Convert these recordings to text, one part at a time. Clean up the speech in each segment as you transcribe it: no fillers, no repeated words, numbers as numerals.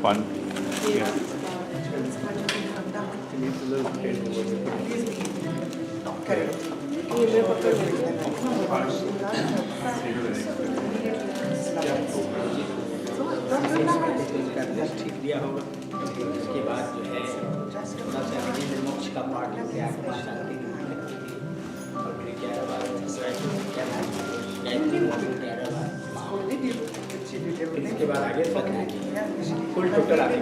Fun. Yeah. ठीक दिया होगा उसके बाद जो है थोड़ा सा विजेंद्र मोक्ष का पाठ लेके आगे पास आते हैं और फिर 11 बार गायत्री मोक्ष 11 बार इसके बाद आगे तक फुल टोटल आगे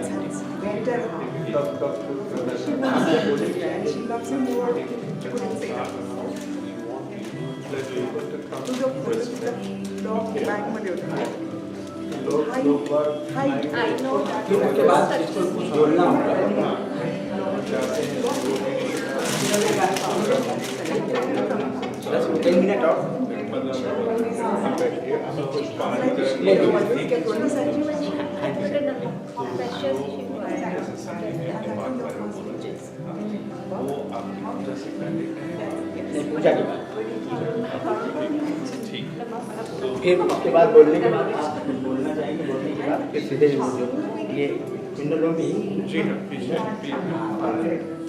उसके बाद इसको जोड़ना होगा 10 मिनट और पूजा के बाद फिर उसके बाद बोलने के बाद बोलना चाहेंगे बोलने के बाद फिर सीधे ये पिंडलोमी जी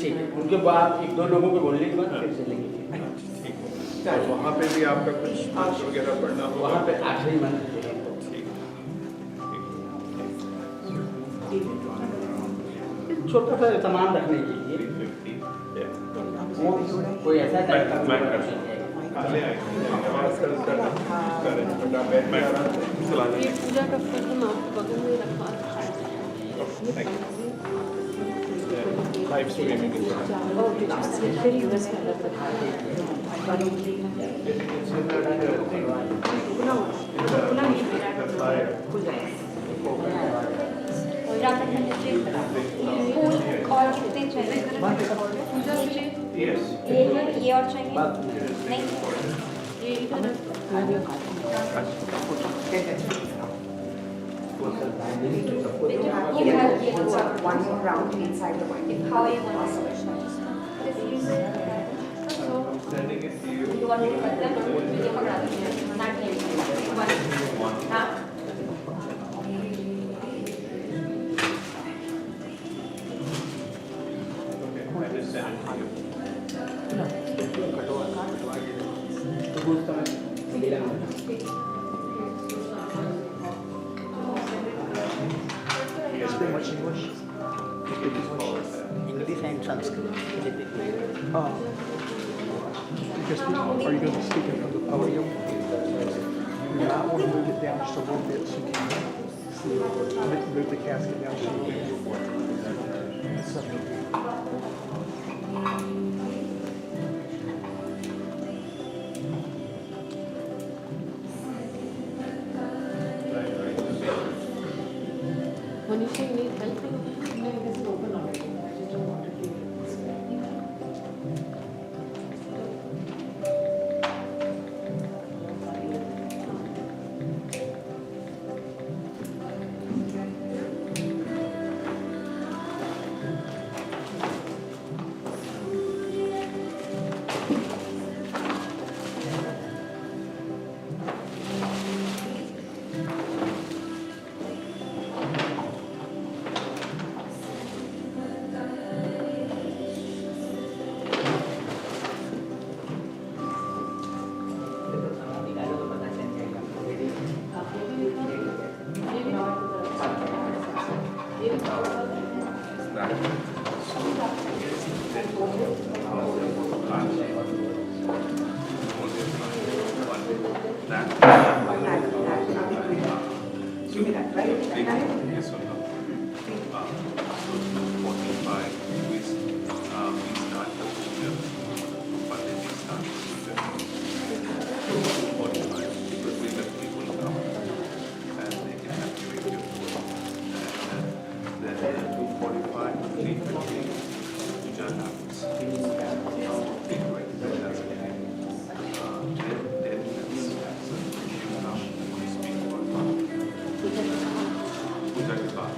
ठीक उनके बाद एक दो लोगों को बोलने के बाद फिर चलेंगे वहाँ पे भी आपका कुछ मंत्र वगैरह पढ़ना होगा वहाँ पे आखिरी मंत्र छोटा सा सामान रखने के लिए कोई ऐसा टाइप का ये पूजा का फोटो आपको बगल में रखा लाइव स्ट्रीमिंग और कितने चाहिए ये और चाहिए नहीं one more round inside the one. how you want to sending it to you. you want me to cut them ये पकड़ा दो not here one हाँ I just sent it to you. Yes, very much English. English and Sanskrit. Because are you going to speak it from the podium? Yeah, I want to move it down just a little bit so you can see. Move the casket down just a little bit. It's up to you. when you say need help this is open already I just don't want to do it Yes or no? 45 we start the puja, but then we start the puja. 45 because we let people come and they can activate your food. And then 2:45, 3:50 puja happens. That's it. 10 minutes. So you come, we speak for fun. Puja ke baad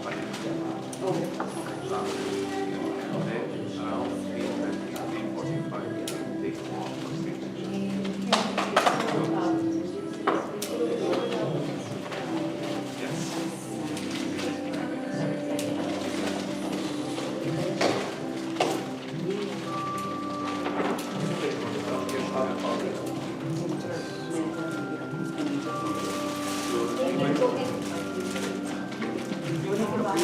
then around 3:30, 3:45 they go on for stage. Yes. हाँ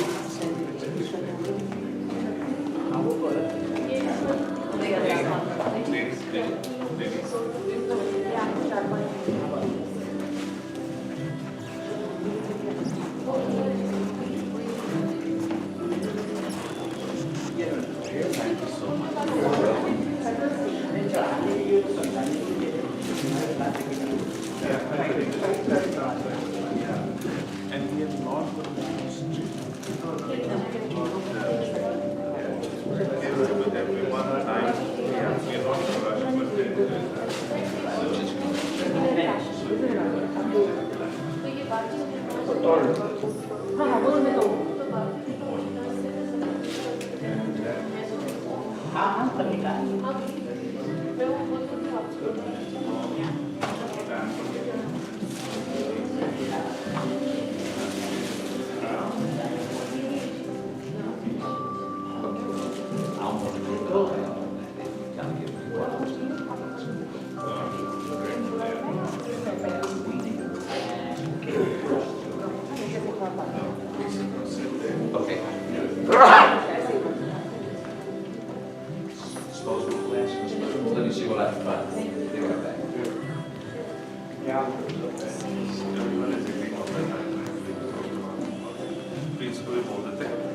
वो तो अलग And we have not put with everyone time. Yeah, we are not in a rush, हाँ हाँ बोलो मैं तो हाँ हाँ सब निकाल Let me see what I can find. Be right back. everyone is agreeing on that. Please do it all the time.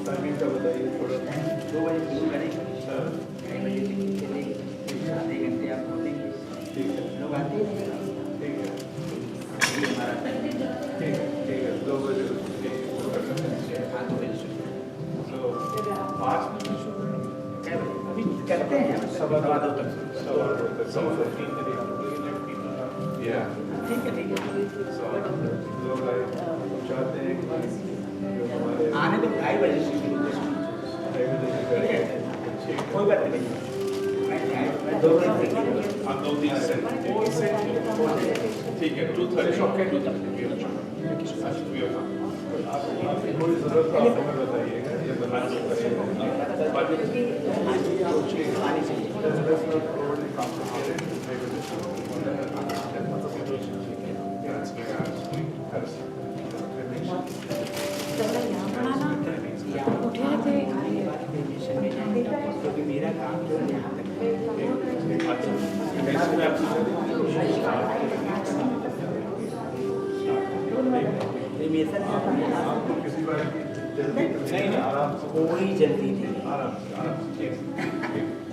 Timing का बताइए थोड़ा 2 बजे शुरू करेंगे 2 बजे तक चलेंगे आधे घंटे आप रोकेंगे ठीक है लोग आते हैं ठीक है ये हमारा टाइम ठीक है 2 बजे हाँ 2 बजे शुरू तो 5 बजे शुरू क्या बजे अभी करते हैं सवा 2 तक सवा 2 तक सवा 15 तक Yeah. ठीक है so लोग आए चाहते हैं कि जो हमारे आने तो 2:30 बजे से शुरू होगा कोई बात नहीं मैं 2 बजे On all these set. ठीक है 2:30 शॉप के 2:30 आपकी कोई जरूरत हो आप हमें बताइएगा ये बना सकते हैं आने चाहिए That's not overly complicated. Maybe this will उठे थे क्योंकि मेरा काम जो है यहाँ तक आपको किसी बात की जल्दी नहीं है आराम से कोई जल्दी नहीं आराम से ठीक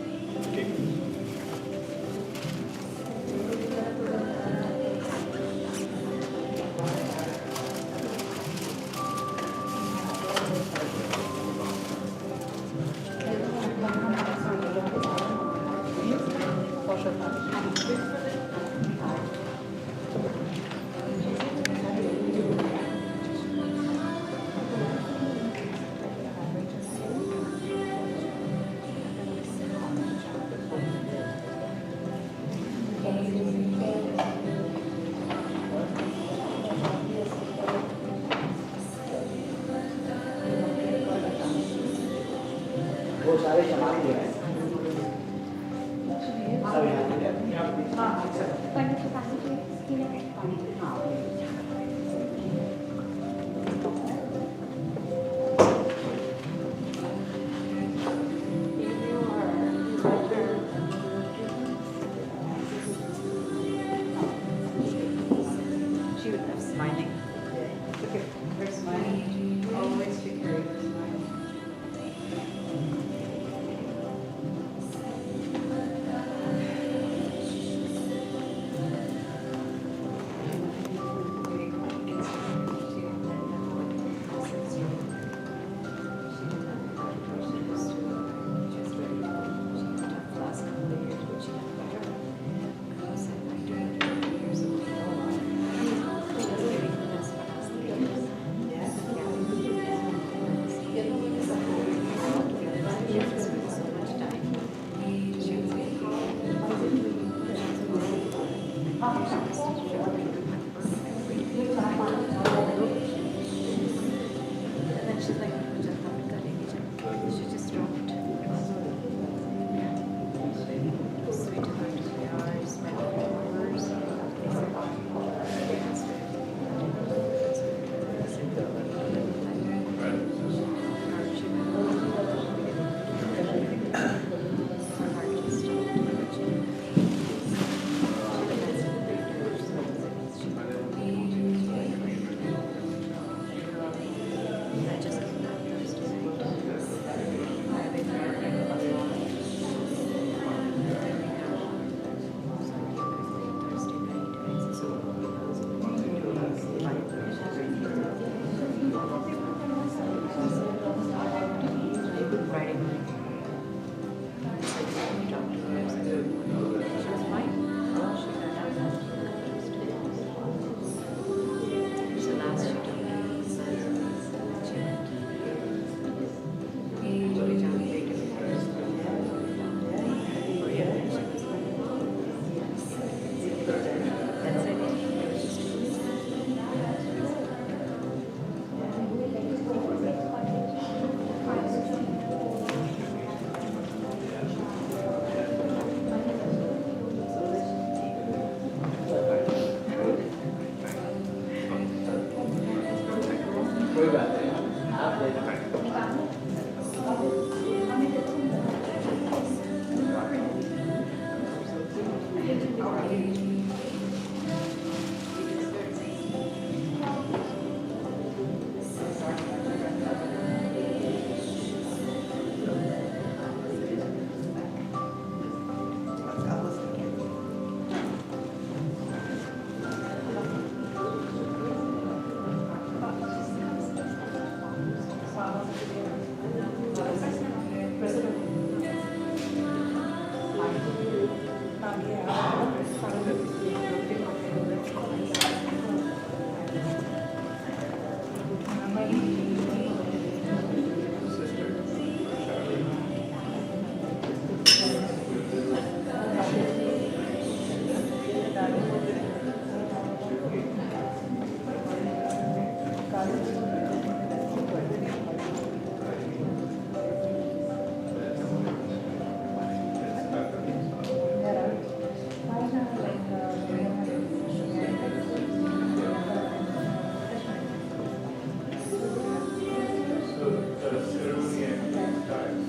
So the ceremony starts.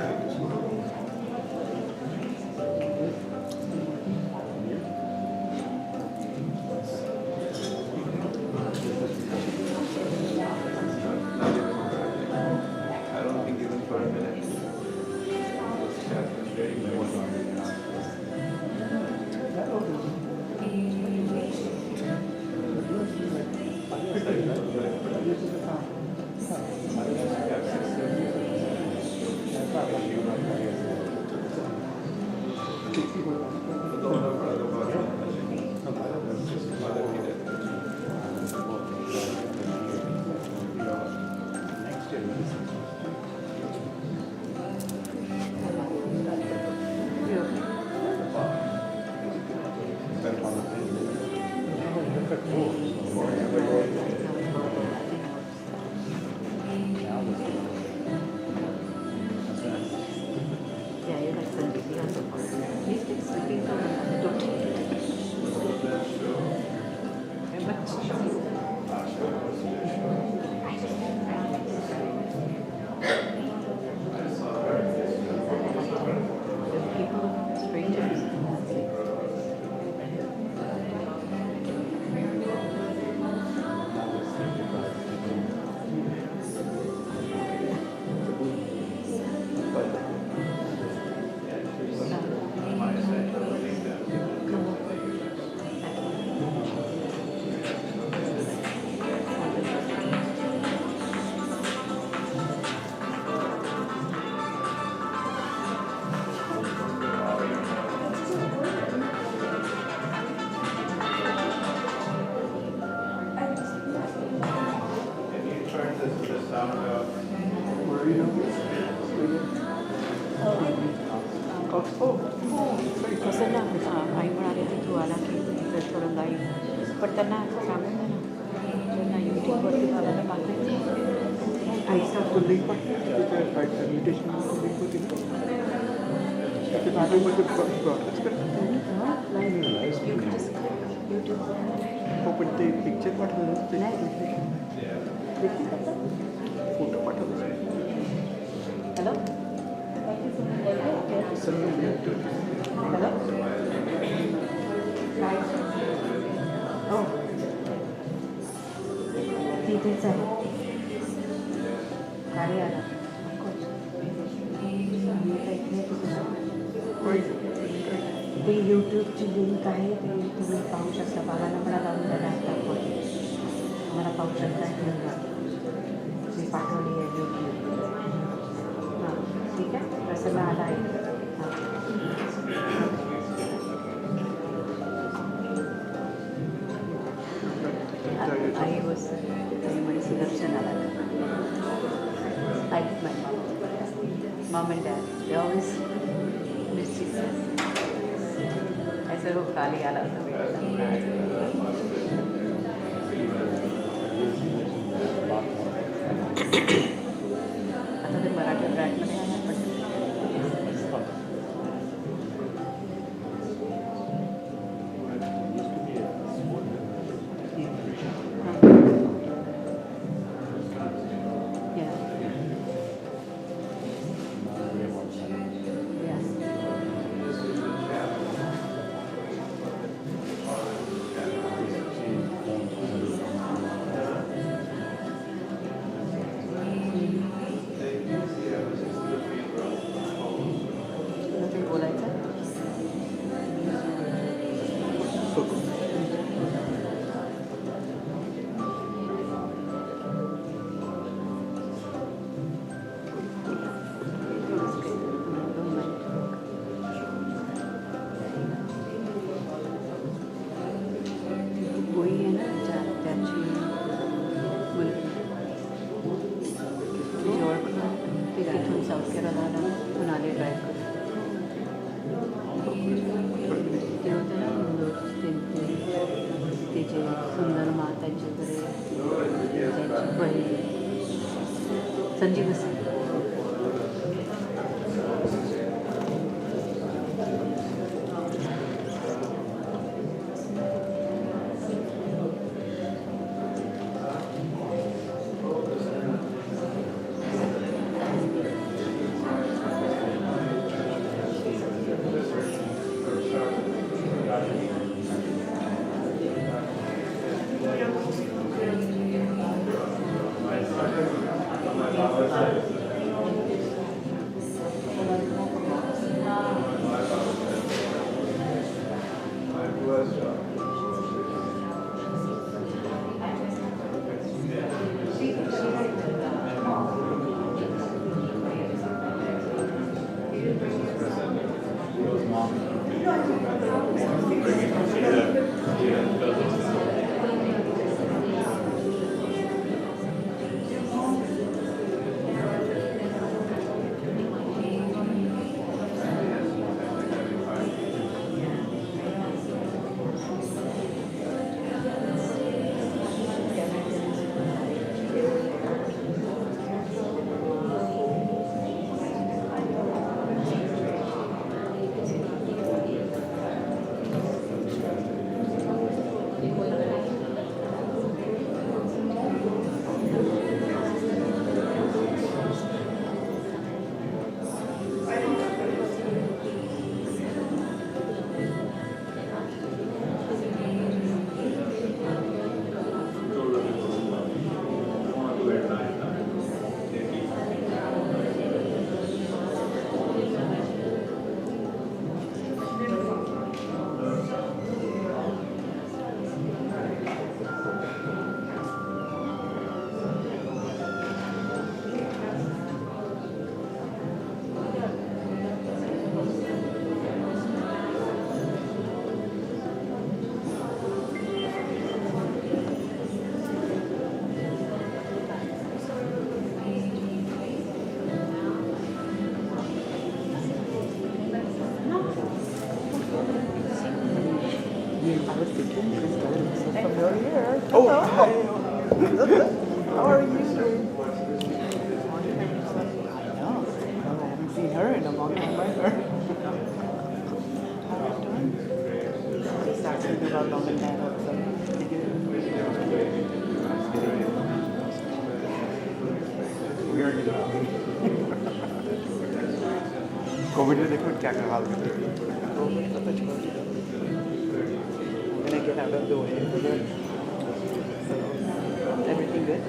I don't think even for a minute. This chat is very important. Yeah, you like Sandeep. He also followed. He's been sleeping on the Dutta. People, strangers, sleep. Can you turn the sound up? Where are you कसं ना आई म्हणाले की तू आला की जर थोडं live पण त्यांना सांगून दे ना त्यांना यूट्यूबवरती बघायला पाठवायचं आईचा तो लिंक पाठवतो इन्व्हिटेशन लिंक होती ना ते पाठवमध्ये ब्रॉडकास्ट करतात यूट्यूब हो पण ते पिक्चर पाठवलं ते फोटो पाठवलं हॅलो हॅलो हो तिथेच आहे गाडी आला ते यूट्यूबची लिंक आहे ते तुम्ही पाहू शकता बाबांना मला लावून द्या लॅपटॉपवर मला पाहू शकता घेऊन जा मी पाठवली आहे यूट्यूब हां ठीक आहे प्रसन्न आला आहे हां आई बस म्हणे सुदर्शन आला I my mom and dad they always miss Jesus ऐसे वो खाली आला आता ते मराठी ब्रँडमध्ये आला पण सुंदर मातांच्याकडे त्याची बहीण Sanjeev I was thinking this guy looks so familiar. Oh, hi. How are you? I know. I haven't seen her in a long time either. How are you doing? Just asking about mom and dad also. Covid में देखो क्या क्या हाल करते Covid का तो छोड़ दो get out of the way. So, everything good?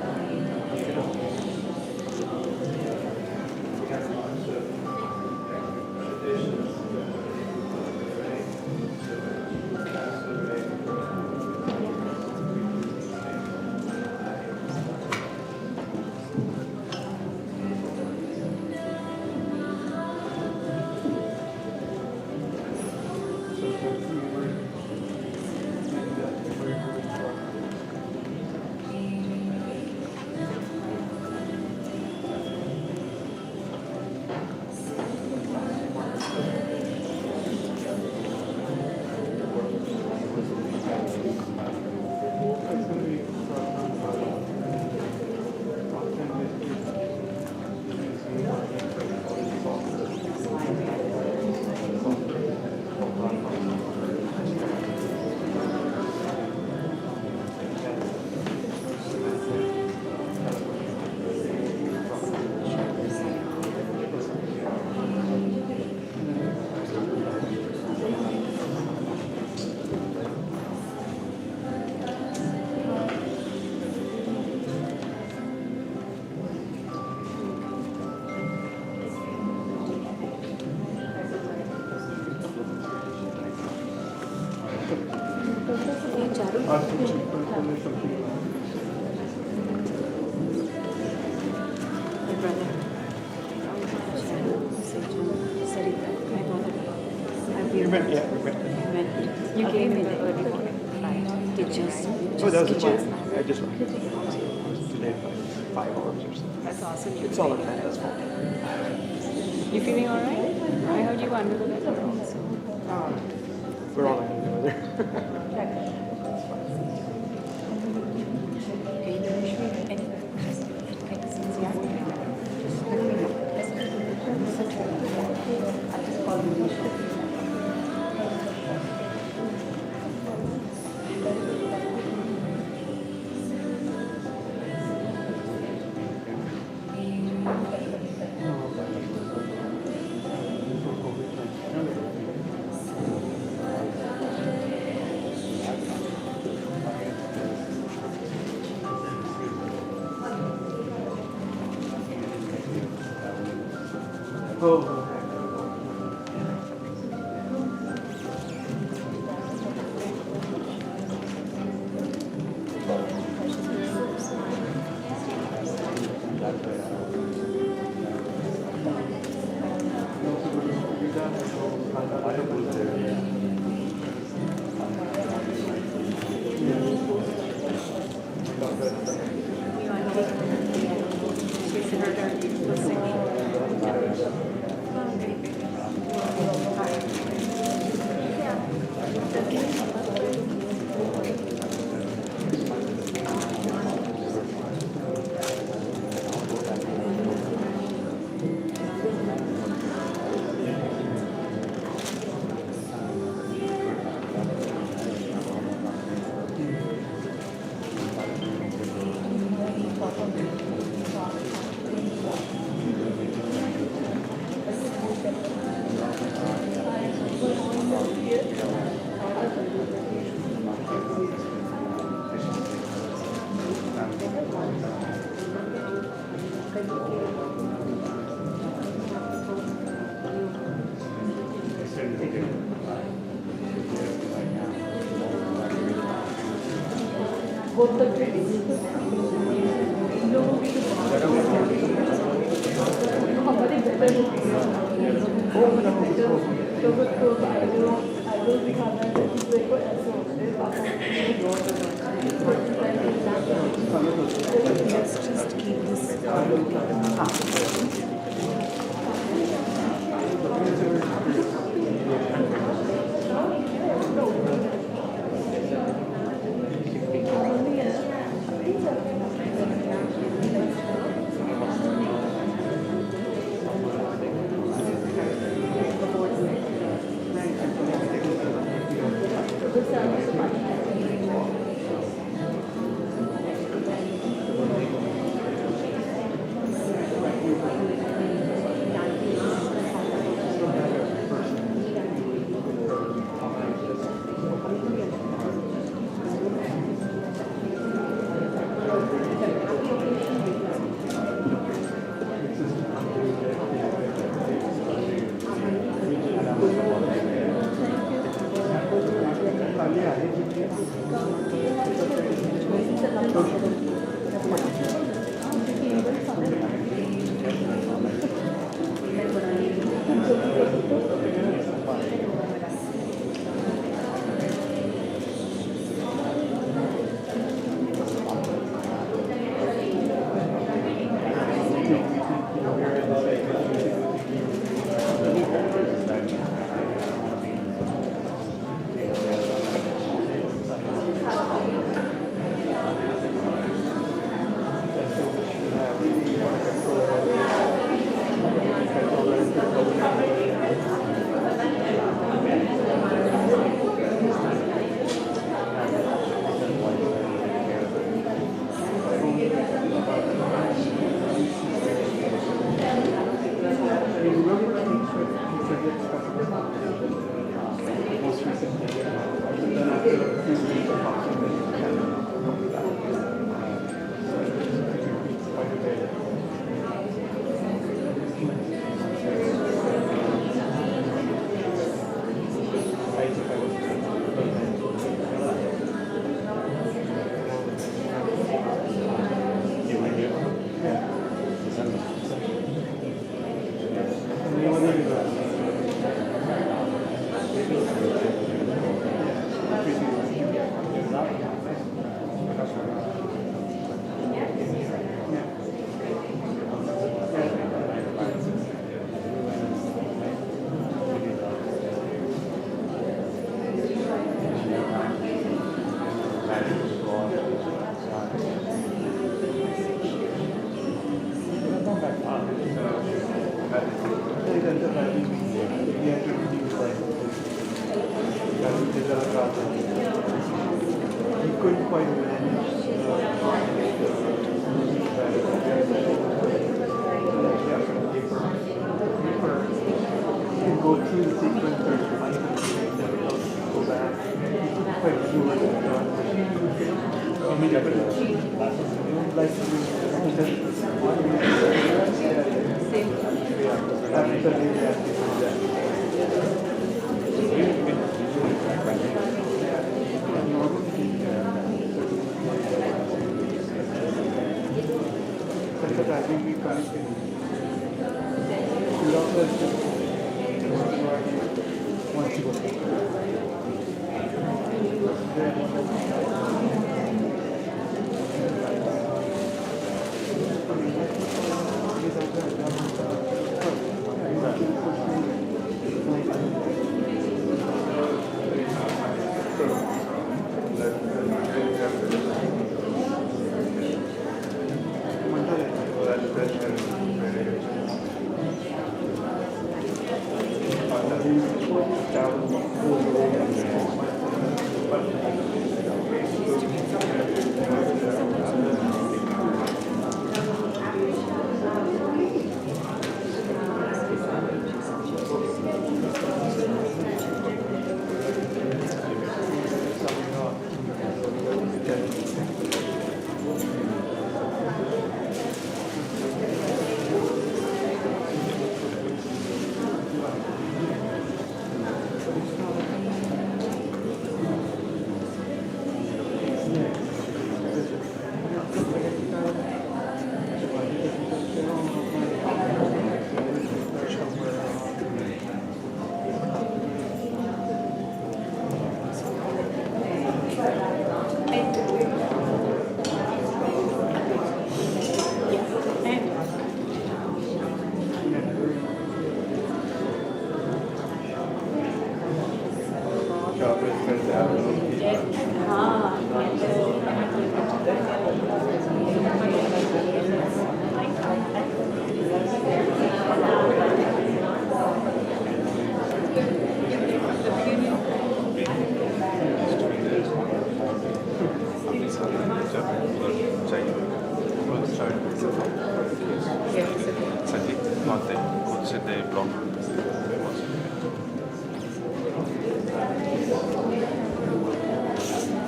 You came in the early morning. Teachers. Oh, that was the plan. I just went today for 5 hours or something. That's awesome. It's all Amanda's fault. You feeling alright? I heard you under the weather also. We're all under the weather. Let's just keep this up.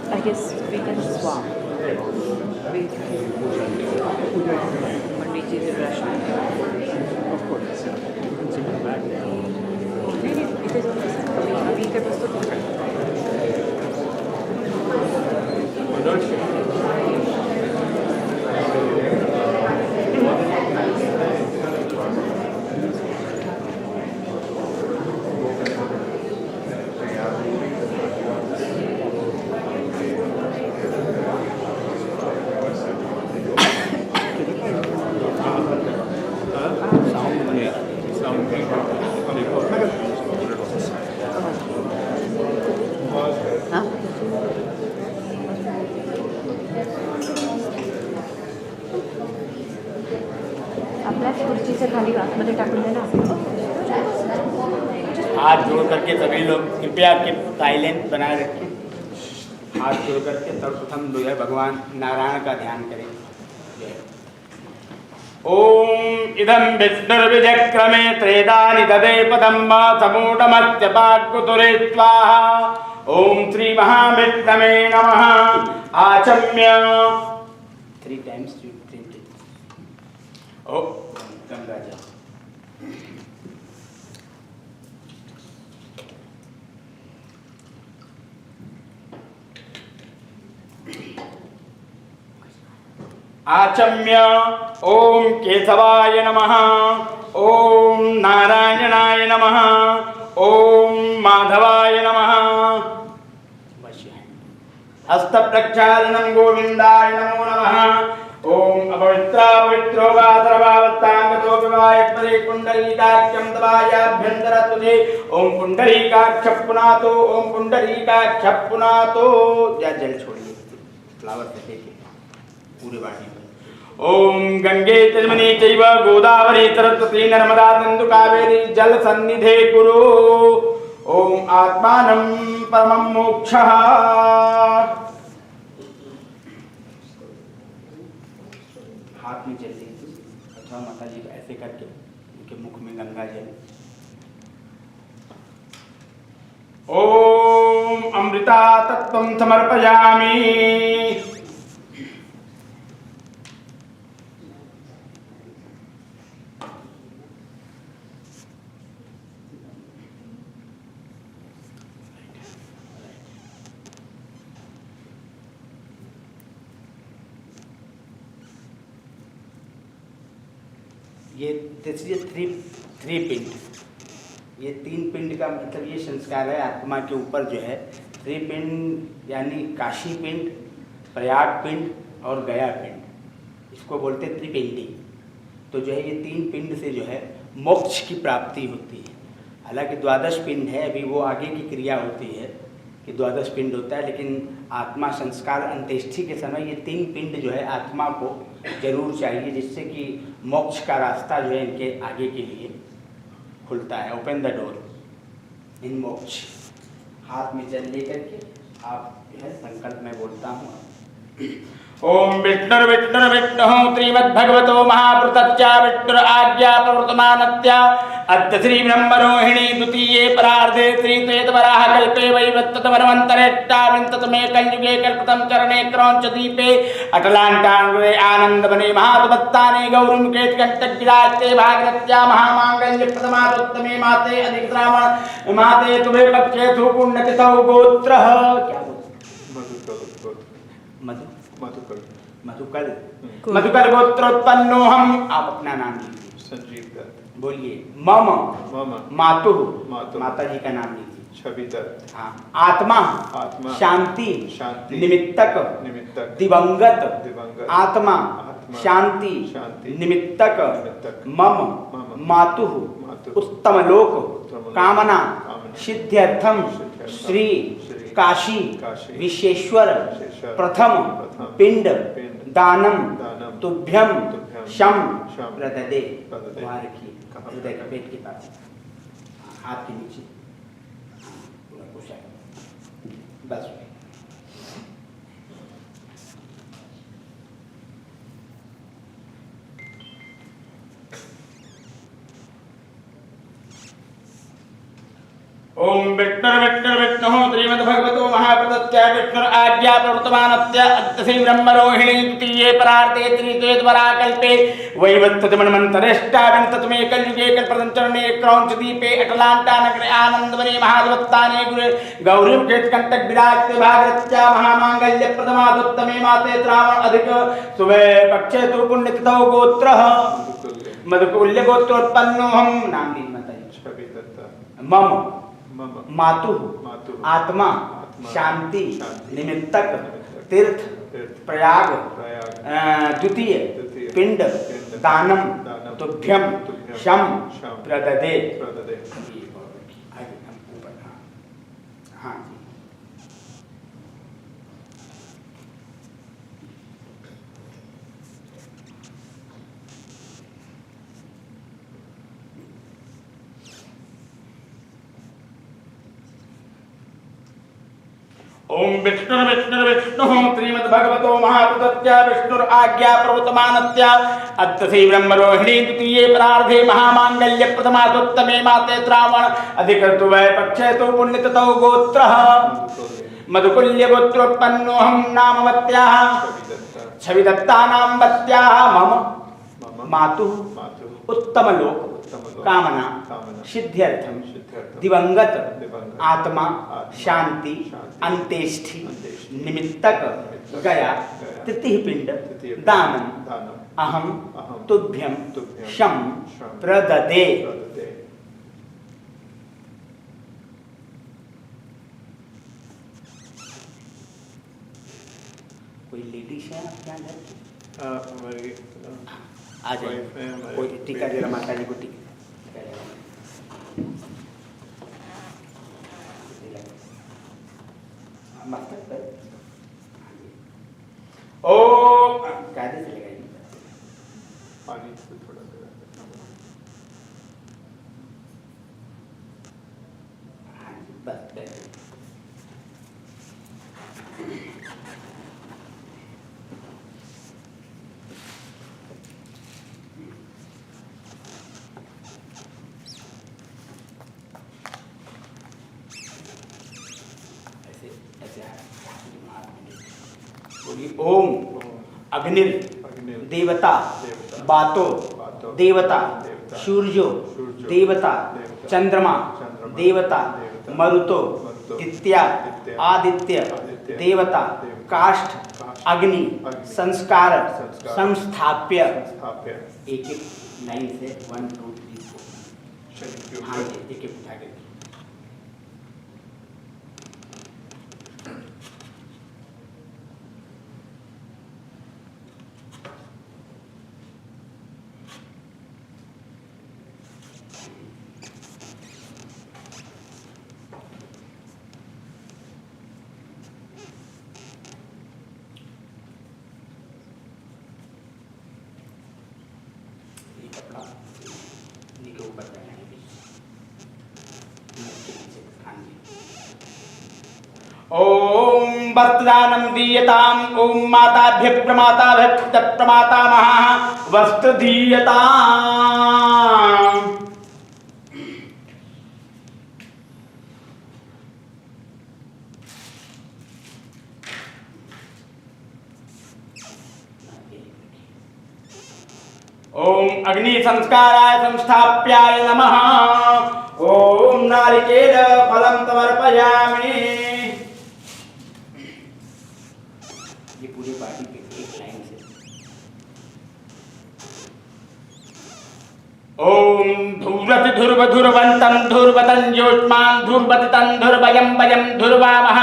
I guess we can swap. We when we do the Russian. Of course, yeah. You can see the back. Maybe it is अभी के पास तो आपल्या खुर्चीचं खाली आतमध्ये टाकून दे ना. हाथ जोड़ करके सभी लोग कृपया के साइलेंट बनाए रखें। हाथ जोड़ करके सर्वप्रथम जो है भगवान नारायण का ध्यान करें। ओम इदं विष्णुर्विचक्रमे त्रेदानि ददे पदम् समूढमस्य पाकुतुरे स्वाहा। ओम श्री महाविष्णवे नमः। आचम्य 3 times you drink it। ओ गंगा जल। आचम्य ओम केशवाय नमः। ओम नारायणाय नमः। ओम माधवाय नमः। हस्त प्रक्षालनं गोविंदाय नमो नमः। ओम अपवित्रो वा सर्वावस्थांगतो विवाय परे कुंडलीकाक्षं दवायाभ्यंतर तुझे। ओम कुंडलीकाक्ष पुनातो। ओम कुंडलीकाक्ष पुनातो। या जल छोड़िए फ्लावर से देखिए पूरे बाटी में। ओम गंगे यमुने चैव गोदावरी सरस्वती नर्मदा सिंधु कावेरी जल सन्निधे कुरु। ओम आत्मानं परमं मोक्षः। हाथ में जल लीजिए अथवा माता जी को ऐसे करके उनके मुख में गंगा जल। ओम अमृता तत्त्वं समर्पयामि। ये this is a three pint ये 3 पिंड का मतलब ये संस्कार है आत्मा के ऊपर जो है। त्रिपिंड यानी काशी पिंड, प्रयाग पिंड और गया पिंड, इसको बोलते हैं त्रिपिंडी। तो जो है ये 3 पिंड से जो है मोक्ष की प्राप्ति होती है। हालांकि 12 पिंड है, अभी वो आगे की क्रिया होती है कि 12 पिंड होता है, लेकिन आत्मा संस्कार अंत्येष्टि के समय ये 3 पिंड जो है आत्मा को जरूर चाहिए, जिससे कि मोक्ष का रास्ता जो है इनके आगे के लिए खुलता है। ओपन द डोर इन मोक्ष। हाथ में जल लेकर के आप जो है संकल्प में बोलता हूँ। ओम विष्णुर्विष्णुर्विष्णुः श्रीमद्भगवतो महापुरुषस्य विष्णुर आज्ञा प्रवर्तमानस्य अद्य श्री ब्रह्मरोहिणी द्वितीये परार्धे श्री त्वेतवराह कल्पे वैवत्तमनवन्तरेष्टाविंशतमे कलियुगे कल्पितं चरणे क्रौञ्चदीपे अटलाण्टाङ्गुरे आनन्दवने महातपत्ताने गौरमुखेत्कण्टकविराजते भागरत्या महामाङ्गल्यप्रथमादोत्तमे माते अधिकश्रावण माते तुभे पक्षे पुण्यतिथौ गोत्रः। क्या मधुकर मधुकर मधुकर गोत्रोत्पन्नो हम। आप अपना नाम लीजिए। संजीव दत्त। बोलिए। मम मातु मातु माता जी का नाम लीजिए। छवि दत्त। हाँ। आत्मा शांति निमित्तक दिवंगत आत्मा शांति निमित्तक मम मातु उत्तमलोक कामना सिद्ध्यर्थम श्री काशी विशेश्वर प्रथम पिंड दानम तुभ्यम शम प्रददे। वहाँ रखिए हृदय का पेट के पास, हाथ के नीचे बस। ओम विष्णुर्विष्णुर्विष्णुः श्रीमद्भगवतो महापुरुषस्य विष्णुर आज्ञा प्रवर्तमानस्य अद्य श्री ब्रह्मरोहिणी द्वितीये परार्धे त्रित्वेतवराह कल्पे वैवत्तमनवन्तरेष्टाविंशतमे कलियुगे कल्पितं चरणे क्रौञ्चदीपे अटलाण्टानगरे आनन्दवने महातपत्ताने गौरीमुखेत्कण्टकविराजते भागरत्या महामाङ्गल्यप्रथमादोत्तमे माते श्रावण अधिक शुभे पक्षे तु पुण्यतिथौ गोत्रः मधुकुल्य गोत्रोत्पन्नो हम। नाम लीजिए माता जी। छवि दत्त। मम मातु आत्मा शांति निमित्तक तीर्थ प्रयाग द्वितीय पिंड दानम तुभ्यम शम प्रददे। हाँ जी। ओम विष्णुर्विष्णुर्विष्णुः श्रीमद्भगवतो महापुरुषस्य विष्णुर आज्ञा प्रवर्तमानस्य अद्य श्री ब्रह्मरोहिणी द्वितीये परार्धे महामांगल्य प्रथमादोत्तमे माते श्रावण अधिकृतु वै पक्षे तु पुण्यतिथौ गोत्रः मधुकुल्य गोत्रोत्पन्नो हम। नामवत्याः छविदत्ता नामवत्याः मम मातु उत्तमलोक कामना सिद्ध्यर्थम दिवंगत आत्मा शांति अंत्येष्टि निमित्तक गया तृतीय पिंड दानम अहम तुभ्यम शम प्रददे। कोई लेडीज है आपके अंदर? हमारी आ जाए कोई टीका जरा माता जी को टीका। ओ कायदे से लगाइए। पानी से थोड़ा बस ओम अग्निर देवता बातो देवता सूर्यो देवता चंद्रमा देवता मरुतो दित्या आदित्य देवता काष्ठ अग्नि संस्कार संस्थाप्य। एक एक लाइन से 1 2 3 4। हाँ जी। एक एक उठा के कपड़ा इन्हीं के ऊपर पहनाएंगे। ओम वस्त्रदानं दीयताम् ओम माताभ्यः प्रमाताभ्यः प्रमातामहः वस्त्र दीयताम्। ओम अग्नि संस्काराय संस्थाप्याय नमः। ओम नारिकेल फलं समर्पयामि। ये पूरी पार्टी पे एक लाइन से ओम धूर्वति धुर्व धुर्वन्तं धुर्वतं ज्योत्स्मान् धुर्वति तं धुर्वयं वयं धुर्वामः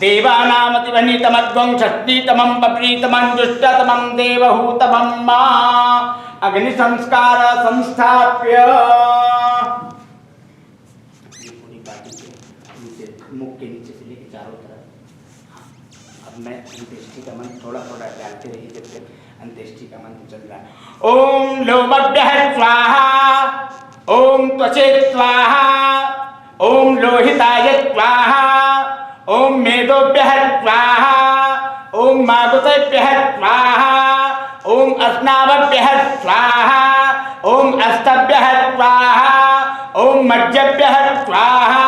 देवानामतिवनितमद्वं षष्टितमं पप्रीतमं जुष्टतमं देवहूतमं मा अग्नि संस्कार संस्थाप्य। पूरी पार्टी के नीचे मुख के नीचे से लेकर चारों तरफ। अब मैं अंत्येष्टि का मंत्र थोड़ा थोड़ा डालते रहिए जब तक अंत्येष्टि का मंत्र चल रहा है। ओम लोमभ्यः स्वाहा ओम त्वचे स्वाहा ओम लोहिताय स्वाहा ओम मेदोभ्यः स्वाहा ओम मागुतेभ्यः स्वाहा ओम अस्नावभ्यः स्वाहा ओम अस्तभ्यः स्वाहा ओम मज्जभ्यः स्वाहा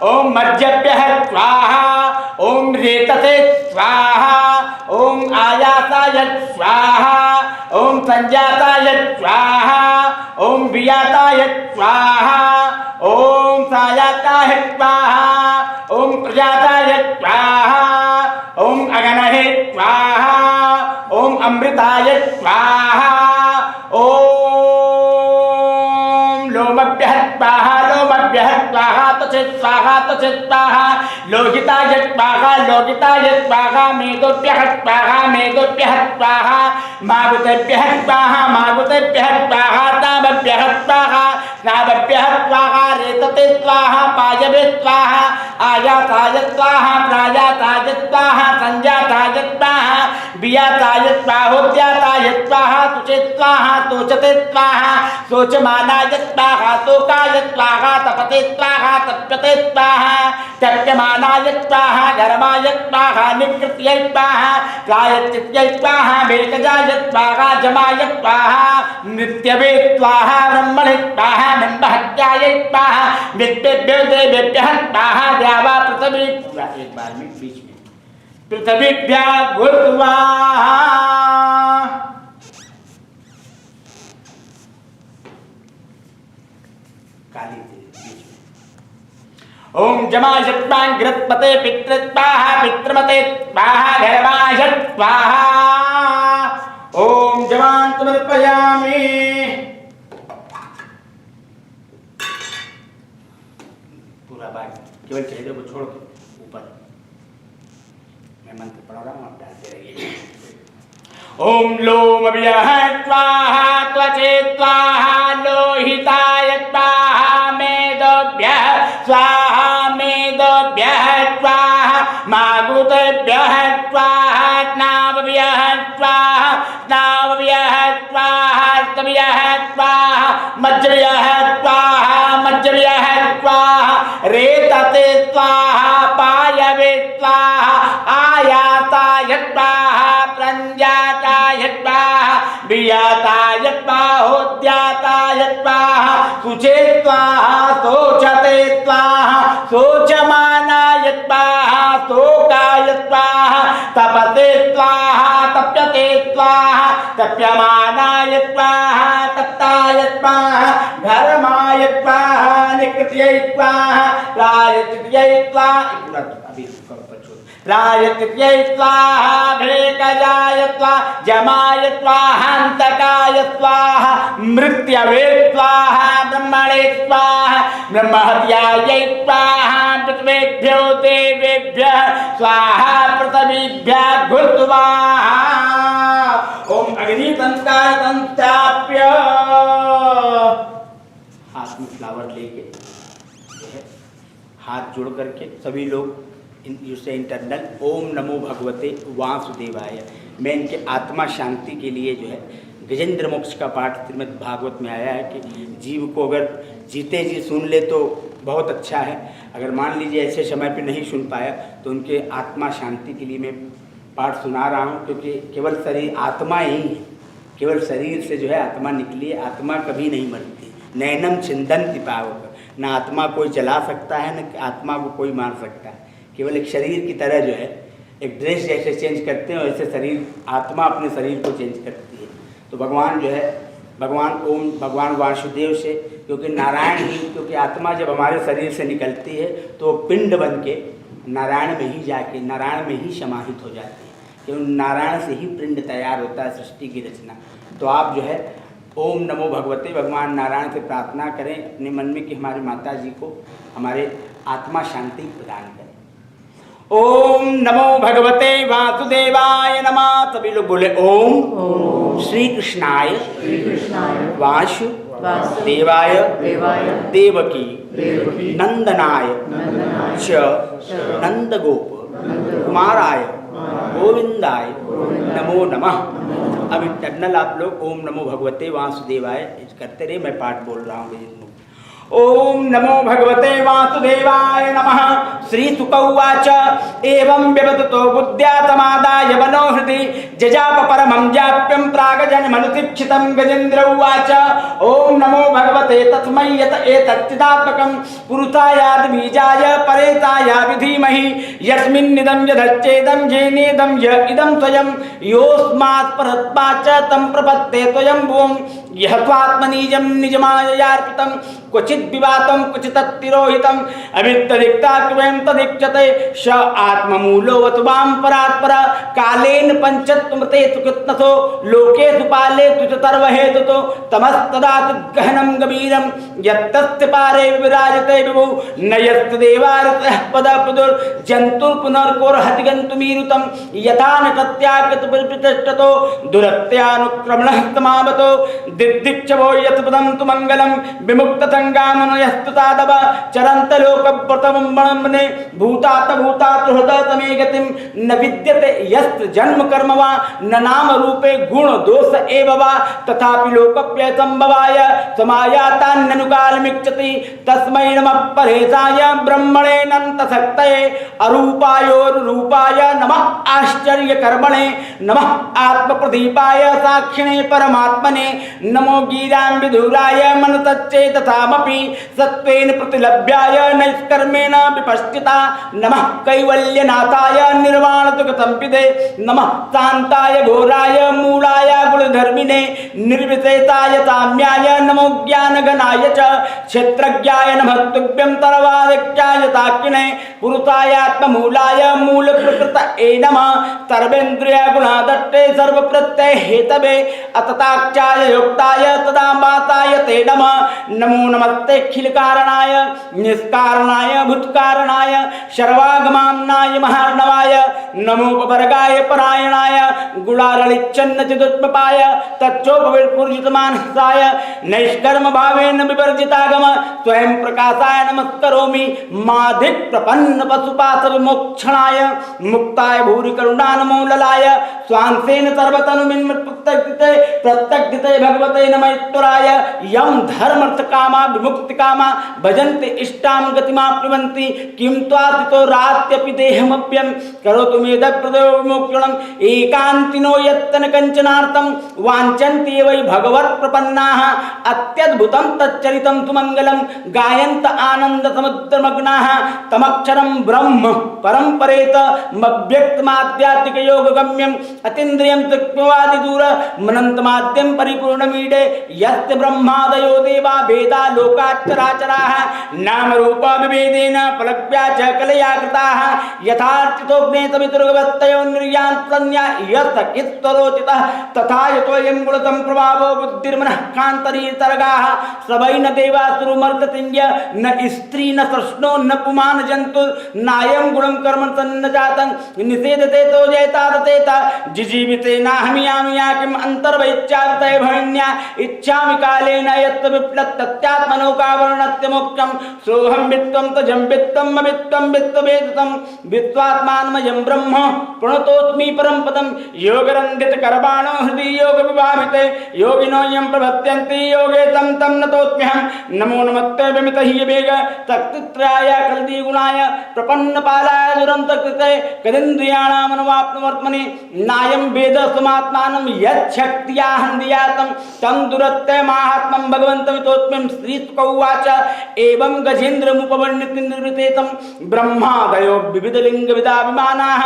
ओम मज्जभ्यः स्वाहा ओम रेतसे स्वाहा ओम आयासाय स्वाहा ओम संजाताय स्वाहा ओम वियाताय स्वाहा ओम सायाताय स्वाहा ओम प्रजाताय स्वाहा ओम अगनहे स्वाहा ओम अमृताय स्वाहा ओम लोमभ्यः स्वाहा लोमभ्यः स्वाहा त्वचे स्वाहा त्वचे स्वाहा लोहिताय स्वाहा लोहिताय स्वाहा मेदोभ्यः स्वाहा मेदोभ्यः स्वाहा मागुतेभ्यः स्वाहा मागुतेभ्यः स्वाहा नाभ्यः स्वाहा नाभ्यः स्वाहा रेतते स्वाहा पायवे स्वाहा आयाताय स्वाहा प्रायाताय स्वाहा संजाताय स्वाहा वियाताय स्वाहोद्याताय स्वाहा तुचे स्वाहा तोचते स्वाहा शोचमानाय स्वाहा शोकाय स्वाहा तपते स्वाहा तप्यते स्वाहा तप्यमानाय स्वाहा घर्माय स्वाहा निकृत्यै स्वाहा प्रायश्चित्यै स्वाहा वेकजाय स्वाहा जमाय स्वाहा नित्यवे स्वाहा ब्रह्मणे स्वाहा ब्रह्महत्याय स्वाहा नित्येभ्यो देवेभ्यः स्वाहा द्यावा पृथ्वी पूरा एक बार में बीच में पृथ्वीभ्यः भूर्वाहा काली बीच में ओम जमाय स्वाहा गृहपते पितृस्वाहा पितृमते स्वाहा घरवाय स्वाहा ओम जवान समर्पयामि। पूरा बाग केवल चेहरे को छोड़ के ऊपर मैं मंत्र पढ़ रहा हूँ आप डालते रहिए। ओम लोमभ्यः स्वाहा त्वचे स्वाहा लोहिताय स्वाहा मेदोभ्यः स्वाहा मेदोभ्यः स्वाहा मागुतेभ्यः स्वाहा स्नावभ्यः स्वाहा स्नावभ्यः स्वाहा स्तभ्यः स्वाहा मज्जभ्यः स्वाहा मज्जभ्यः स्वाहा रेतते स्वाहा पायवे स्वाहा आयाताय स्वाहा प्रञ्जाताय स्वाहा वियाताय स्वाहोद्याताय स्वाहा शुचे स्वाहा शोचते स्वाहा शोचमानाय स्वाहा शोकाय स्वाहा तपते स्वाहा तप्यते स्वाहा तप्यमानाय स्वाहा तप्ताय स्वाहा घर्माय स्वाहा निकृत्यै स्वाहा प्रायश्चित्यै स्वाहा। पूरा अभी रायत्यै स्वाहा भेकजाय स्वाहा जमाय स्वाहान्तकाय स्वाहा मृत्यवे स्वाहा ब्रह्मणे स्वाहा ब्रह्महत्यायै स्वाहा पृथ्वीभ्यो देवेभ्यः स्वाहा पृथिवीभ्यः घुस्वाहा ओम अग्नितंत्राप्य हाथ में फ्लावर लेके हाथ जोड़ करके सभी लोग से इंटरनल ओम नमो भगवते वासुदेवाय। मैं इनके आत्मा शांति के लिए जो है गजेंद्र मोक्ष का पाठ श्रीमद् भागवत में आया है कि जीव को अगर जीते जी सुन ले तो बहुत अच्छा है, अगर मान लीजिए ऐसे समय पे नहीं सुन पाया तो उनके आत्मा शांति के लिए मैं पाठ सुना रहा हूँ, क्योंकि केवल शरीर आत्मा ही है, केवल शरीर से जो है आत्मा निकली है, आत्मा कभी नहीं मरती। नैनम छिंदन्ति पावक, न आत्मा कोई जला सकता है न आत्मा को कोई मार सकता है, केवल एक शरीर की तरह जो है एक ड्रेस जैसे चेंज करते हैं वैसे शरीर आत्मा अपने शरीर को चेंज करती है। तो भगवान जो है भगवान वासुदेव से, क्योंकि नारायण ही, क्योंकि आत्मा जब हमारे शरीर से निकलती है तो पिंड बन के नारायण में ही जाके नारायण में ही समाहित हो जाती है, क्योंकि नारायण से ही पिंड तैयार होता है सृष्टि की रचना। तो आप जो है ओम नमो भगवते भगवान नारायण से प्रार्थना करें अपने मन में कि हमारी माता जी को हमारे आत्मा शांति प्रदान करें। ओम नमो भगवते वासुदेवाय नमः। सभी लोग बोले ओम श्री कृष्णाय वासुदेवाय देवकी नंदनाय च नंदगोप कुमाराय गोविंदाय नमो नमः। अब इंटरनल आप लोग ओम नमो भगवते वासुदेवाय करते रहे, मैं पाठ बोल रहा हूँ। ओम नमो भगवते वासुदेवाय नमः। श्रीसुक उवाच एवं व्यवदतो बुद्ध्यातमादाय मनोहृदि जजाप परमं जाप्यं प्रागजन्मनुतिक्षितं गजेन्द्र उवाच ओम नमो भगवते तस्मै यत एतच्चिदात्मकं पुरुषायाद् बीजाय परेताय विधीमहि यस्मिन्निदं यदच्चेदं येनेदं य इदं स्वयं योऽस्मात् परत्मा च तं प्रपत्ते स्वयं भूं यः स्वात्मनीजं निजमाययार्पितं क्वचित् विवातं क्वचित् तिरोहितम् अवित्तदिक्तात्वं तदिक्षते स आत्ममूलो वां परात्पर कालेन पंचत्वमते कृत्नसो लोकेषु पालेषु च सर्वहेतुतो तमस्तदा गहनं गभीरं यत्तस्य पारे विराजते विभु न यस्य देवारतः पदपुदुर्जन्तुर्पुनर्कोर्हति गन्तुमीरुतं यथा न तत्यागतपरिप्रतिष्ठतो दुरत्यानुक्रमणः समावतो दिग्दिक्षवो यत्पदं तु मङ्गलं विमुक्तसङ्गामनयस्तुतादव चरन्तलोकप्रथमं वणम्ने भूतात हृदयतमे गतिं न विद्यते यस्त जन्म कर्म वा न नाम रूपे गुण दोष एव वा तथापि लोकप्यसंभवाय समायातान्यनुकालमिच्छति तस्मै नमः परेशाय ब्रह्मणेऽनन्तशक्तये अरूपायोरुपाय नमः आश्चर्यकर्मणे नमः आत्मप्रदीपाय साक्षिणे परमात्मने नमो गीरां विधुराय मनसच्चेतसामपि सत्त्वेन प्रतिलभ्याय नैष्कर्मेण विपश्चिता नमः कैवल्यनाथाय निर्वाणसुखसंविदे नमः शान्ताय घोराय मूलाय गुणधर्मिणे निर्विशेषाय साम्याय नमो ज्ञानगणाय च क्षेत्रज्ञाय नमः तुभ्यं सर्वादित्याय ताकिने पुरुषायात्ममूलाय मूलप्रकृतये नमः सर्वेन्द्रियगुणादट्टे सर्वप्रत्ययहेतवे अतताक्षाय युक्ताय तदा माताय ते नमः नमो नमस्ते खिलकारणाय निष्कारणाय भूतकारणाय सर्वागमाम्नाय महार्णवाय नमोपवर्गाय परायणाय गुणारलिच्छन्नचिदुत्मपाय तच्चोपविर्पूर्जितमानसाय नैष्कर्म भावेन विवर्जितागम स्वयं प्रकाशाय नमस्करोमि माधिक प्रपन्न पशुपाश विमोक्षणाय मुक्ताय भूरि करुणा नमो ललाय स्वांसेन सर्वतनुमिन्मत्प्रत्यग्धिते भगवते नमः यम धर्मर्थ कामा विमुक्ति कामा भजन्ते इष्टां गतिमाप्नुवन्ति किं त्वातितो रात्यपि देहमप्यं करोतु मेदप्रदो विमोक्षणम् एकान्तिनो यत्तन कंचनार्थं वाञ्छन्ति वै भगवत्प्रपन्नाः अत्यद्भुतं तच्चरितं सुमङ्गलं गायन्त आनन्दसमुद्रमग्नाः तमक्षरं ब्रह्म परं परेत मव्यक्तमाध्यात्मिकयोगगम्यम् अतीन्द्रियं तत्त्ववादिदूर मनन्तमाद्यं परिपूर्णमीडे यस्य ब्रह्मादयो देवा भेदा लोकाच्चराचराः नामरूपविभेदेन फलव्या च कलया कृताः यथार्थितोऽग्ने तमितुर्गवत्तयो निर्यान्तन्या यत्कित्तरोचितः तथा यतोऽयं गुणतं प्रभावो बुद्धिर्मनः कान्तरीतर्गाः सवै न देवासुरुमर्ततिञ्ज न स्त्री न कृष्णो न पुमान जन्तु नायं गुणं कर्म तन्न जातं निषेधते तो जयतादतेता जिजीविते नाहमियामिया किम् अन्तर्वैच्चावितय भवन्या इच्छामि कालेन यत् विप्लत्तत्यात्मनौकावर्णत्य मोक्षं सोऽहं वित्तं तजं वित्तं मवित्तं वित्तवेदतं वित्त्वात्मानमयं ब्रह्म प्रणतोऽस्मि परं पदं योगरन्दितकरबाणो हृदि योगविभाविते योगिनो यं प्रपद्यन्ते योगे तं तं नतोऽस्म्यहं नमो नमस्ते विमितह्यवेग तक्तित्राय कलदीगुणाय प्रपन्नपालाय दुरन्तकृते कदिन्द्रियाणामनुवाप्नुवर्त्मनि नायं वेद समात्मानं यच्छक्त्या हन्दियातं तं दुरत्ते माहात्म्यं भगवन्तमितोऽस्मिं श्रीसुकौवाच एवं गजेन्द्रमुपवर्णितनिर्वृतेतं ब्रह्मादयो विविधलिङ्गविदाभिमानाः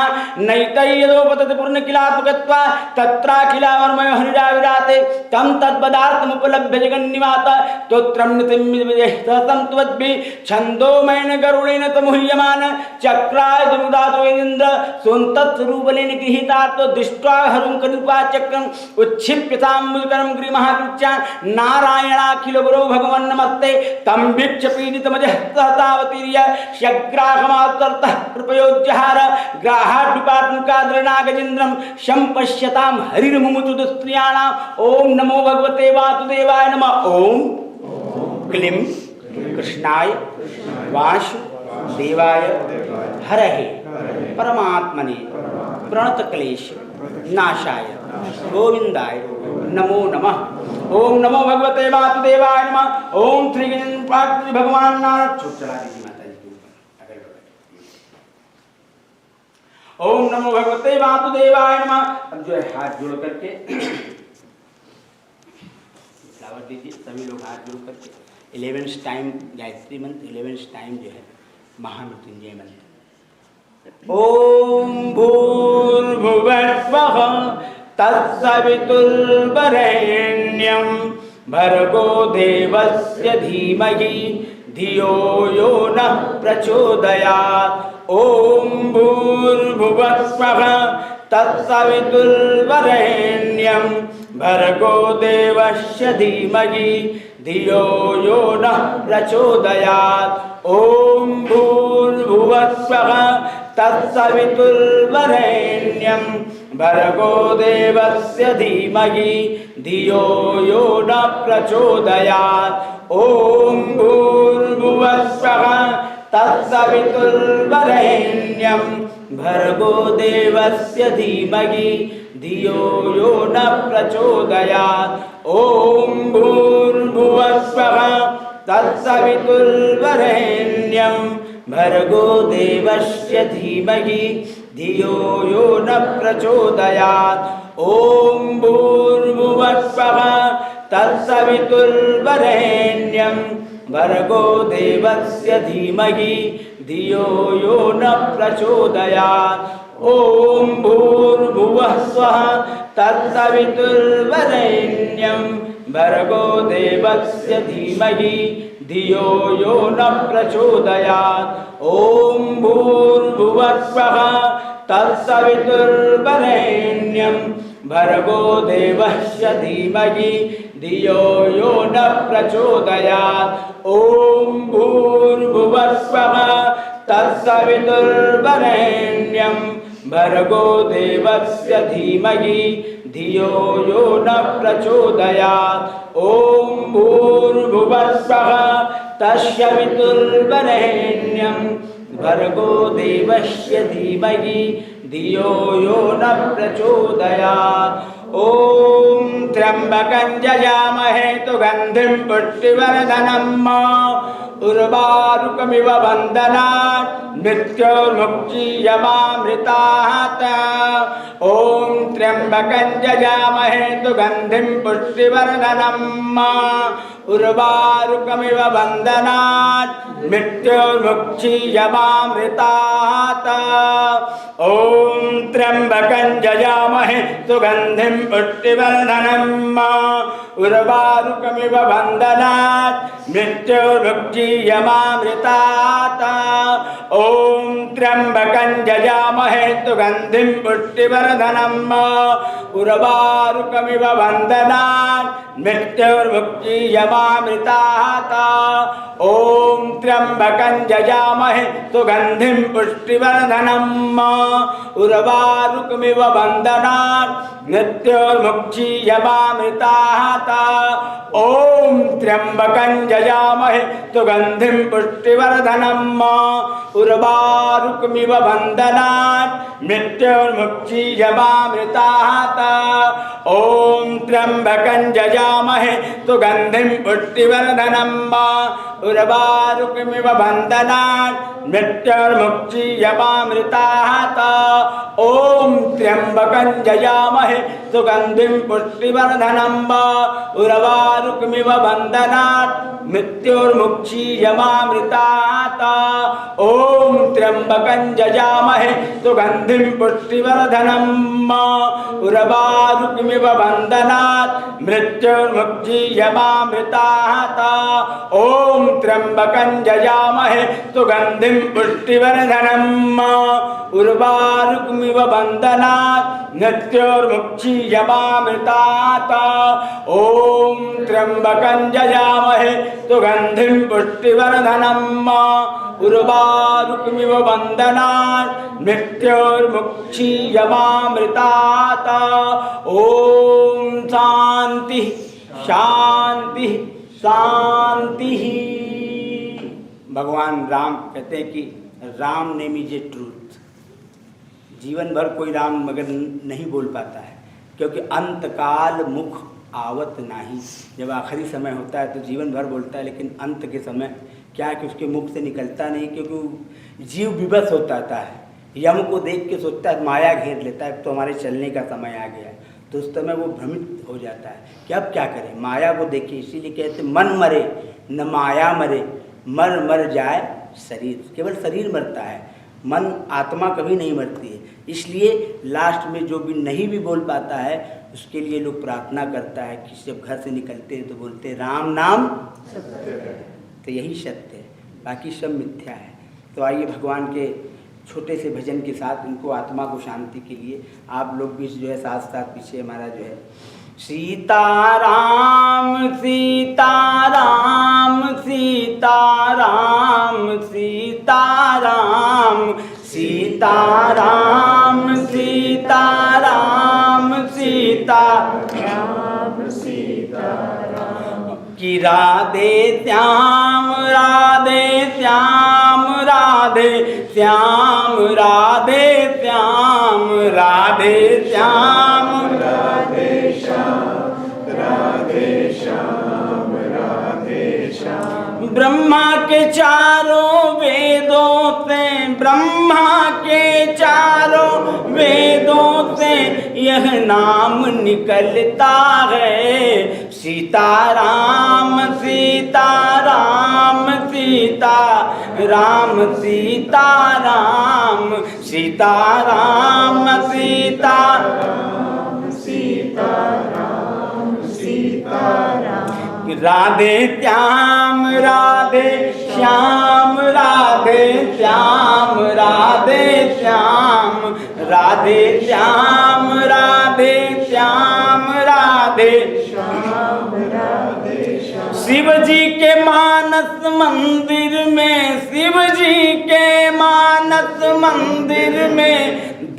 नैतैयदोपतति पूर्णकिलात्मकत्वा तत्राखिलावर्मयो हरिराविराते तं तद्पदार्थमुपलभ्य जगन्निवात स्तोत्रं नितिं सहसं त्वद्भिः छन्दोमयेन गरुडेन तमुह्यमान चक्राय दुमुदातोन्द्र सोऽन्तत्स्वरूपलेन गृहीतार्थ दृष्ट्वा हरुङ्कनिपाचक्रम् उच्छिप्यताम्बुकरं गृहमहाकृत्या नारायणाखिलगुरो भगवन् नमस्ते तं वीक्ष्य पीडितमजः सहतावतीर्य शग्राहमातर्तः कृपयोज्जहार ग्राहाड्युपात्मकाद्रनागजेन्द्रं सम्पश्यतां हरिर्मुमुतु दुस्त्रियाणाम् ॐ नमो भगवते वासुदेवाय नमः ॐ क्लीं कृष्णाय वासुदेवाय हरहे परमात्मने प्रणतक्लेश नाशाय गोविंदाय नमो नमः ओम नमो भगवते वासुदेवाय नमः ओम श्री गणेश भगवान नारायण चला दीजिए माता जी के ऊपर ओम नमो भगवते वासुदेवाय नमः। अब जो है हाथ जोड़ करके फ्लावर दीजिए सभी लोग हाथ जोड़ करके 11th टाइम गायत्री मंत्र 11th टाइम जो है महामृत्युंजय मंत्र ओम भूर्भुवस्वः तत्सवितुर्वरेण्यं भर्गो देवस्य धीमहि धियो यो नः प्रचोदयात् ओम भूर्भुवस्वः तत्सवितुर्वरेण्यं भर्गो देवस्य धीमहि धियो यो नः प्रचोदयात् ओम भूर्भुवस्वः तत्सवितुर्वरेण्यं भर्गो देवस्य धीमहि धियो यो नः प्रचोदयात् ओम भूर्भुवस्वः तत्सवितुर्वरेण्यं भर्गो देवस्य धीमहि धियो यो नः प्रचोदयात् ओम भूर्भुवस्वः तत्सवितुर्वरेण्यं भर्गो देवस्य धीमहि धियो यो नः प्रचोदयात् ओम भूर्भुवस्वः तत्सवितुर्वरेण्यं भर्गो देवस्य धीमहि धियो यो नः प्रचोदयात् ओम भूर्भुवस्वः तत्सवितुर्वरेण्यं भर्गो देवस्य धीमहि धियो यो नः प्रचोदयात् ओम भूर्भुवस्वः तत्सवितुर्वरेण्यं भर्गो देवस्य धीमहि धियो यो नः प्रचोदयात् ओम भूर्भुवस्वः तत्सवितुर्वरेण्यं भर्गो देवस्य धीमहि धियो यो नः प्रचोदयात् ओम भूर्भुवस्वः तत्सवितुर्वरेण्यं भर्गो देवस्य धीमहि धियो यो नः प्रचोदयात् ओम त्र्यंबकं यजामहे सुगंधिं पुष्टिवर्धनम् उर्वारुकमिव वन्दनात् मृत्योर्मुक्षीयमामृतात् ओम त्र्यंबकं यजामहे सुगंधिं पुष्टिवर्धनम् उर्वारुकमिव वन्दनात् मृत्योर्मुक्षीयमामृतात् ओम त्र्यंबकं यजामहे सुगंधिं पुष्टिवर्धनम् उर्वारुकमिव वन्दनात् मृत्योर्मुक्षीयमामृतात् ओम त्र्यंबकं यजामहे सुगंधिं पुष्टिवर्धनम् उर्वारुकमिव बन्धनान् मृत्युर्मुक्षीयमामृतात् ओम त्र्यंबकं यजामहे सुगंधिं पुष्टिवर्धनम् उर्वारुकमिव बन्धनान् मृत्युर्मुक्षीयमामृतात् ओम त्र्यंबकं यजामहे सुगंधिं पुष्टिवर्धनम् उर्वारुकमिव बन्धनात् मृत्युर्मुक्षीयमामृतात् ओम त्र्यंबकं यजामहे सुगंधिं पुष्टिवर्धनम् उर्वारुकमिव बन्धनात् मृत्युर्मुक्षीयमामृतात् ओम त्र्यंबकं यजामहे सुगंधिं पुष्टिवर्धनम् उर्वारुकमिव बन्धनात् मृत्युर्मुक्षीयमामृतात् ओम त्र्यंबकं यजामहे सुगंधिं पुष्टिवर्धनम् उर्वारुकमिव बन्धनात् मृत्युर्मुक्षीयमामृतात् ओम त्र्यंबकं यजामहे सुगंधिं पुष्टिवर्धनम् उर्वारुकमिव बन्धनात् मृत्युर्मुक्षीयमामृतात् ओम त्र्यंबकं यजामहे सुगंधिं पुष्टिवर्धनम् उर्वारुकमिव बन्धनात् मृत्युर्मुक्षीयमामृतात् ओम शांति शांति शांति। भगवान राम कहते हैं कि Ram name is a truth. जीवन भर कोई राम मगर नहीं बोल पाता है, क्योंकि अंतकाल मुख आवत नाही। जब आखिरी समय होता है तो जीवन भर बोलता है, लेकिन अंत के समय क्या है कि उसके मुख से निकलता नहीं, क्योंकि जीव विवश होता है। यम को देख के सोचता है, माया घेर लेता है, तो हमारे चलने का समय आ गया है, तो उस समय वो भ्रमित हो जाता है कि अब क्या करें, माया को देखे। इसीलिए कहते मन मरे न माया मरे, मर मर जाए शरीर। केवल शरीर मरता है, मन आत्मा कभी नहीं मरती है। इसलिए लास्ट में जो भी नहीं भी बोल पाता है उसके लिए लोग प्रार्थना करता है कि जब घर से निकलते हैं तो बोलते राम नाम सत्य है। तो यही सत्य है, बाकी सब मिथ्या है। तो आइए भगवान के छोटे से भजन के साथ इनको आत्मा को शांति के लिए आप लोग भी जो है साथ साथ पीछे हमारा जो है सीताराम सीताराम सीताराम सीताराम सीताराम सीताराम सीताराम सीताराम कि राधे श्याम राधे श्याम राधे श्याम राधे श्याम राधे श्याम राधे श्याम राधे श्याम राधे श्याम। ब्रह्मा के चारों वेदों से, ब्रह्मा के चारों वेदों से यह नाम निकलता है सीताराम सीताराम सीताराम सीताराम सीताराम सीताराम सीताराम सीताराम। राधे श्याम राधे श्याम राधे श्याम राधे श्याम राधे श्याम राधे श्याम राधे श्याम राधे श्याम। शिव जी के मानस मंदिर में, शिव जी के मानस मंदिर में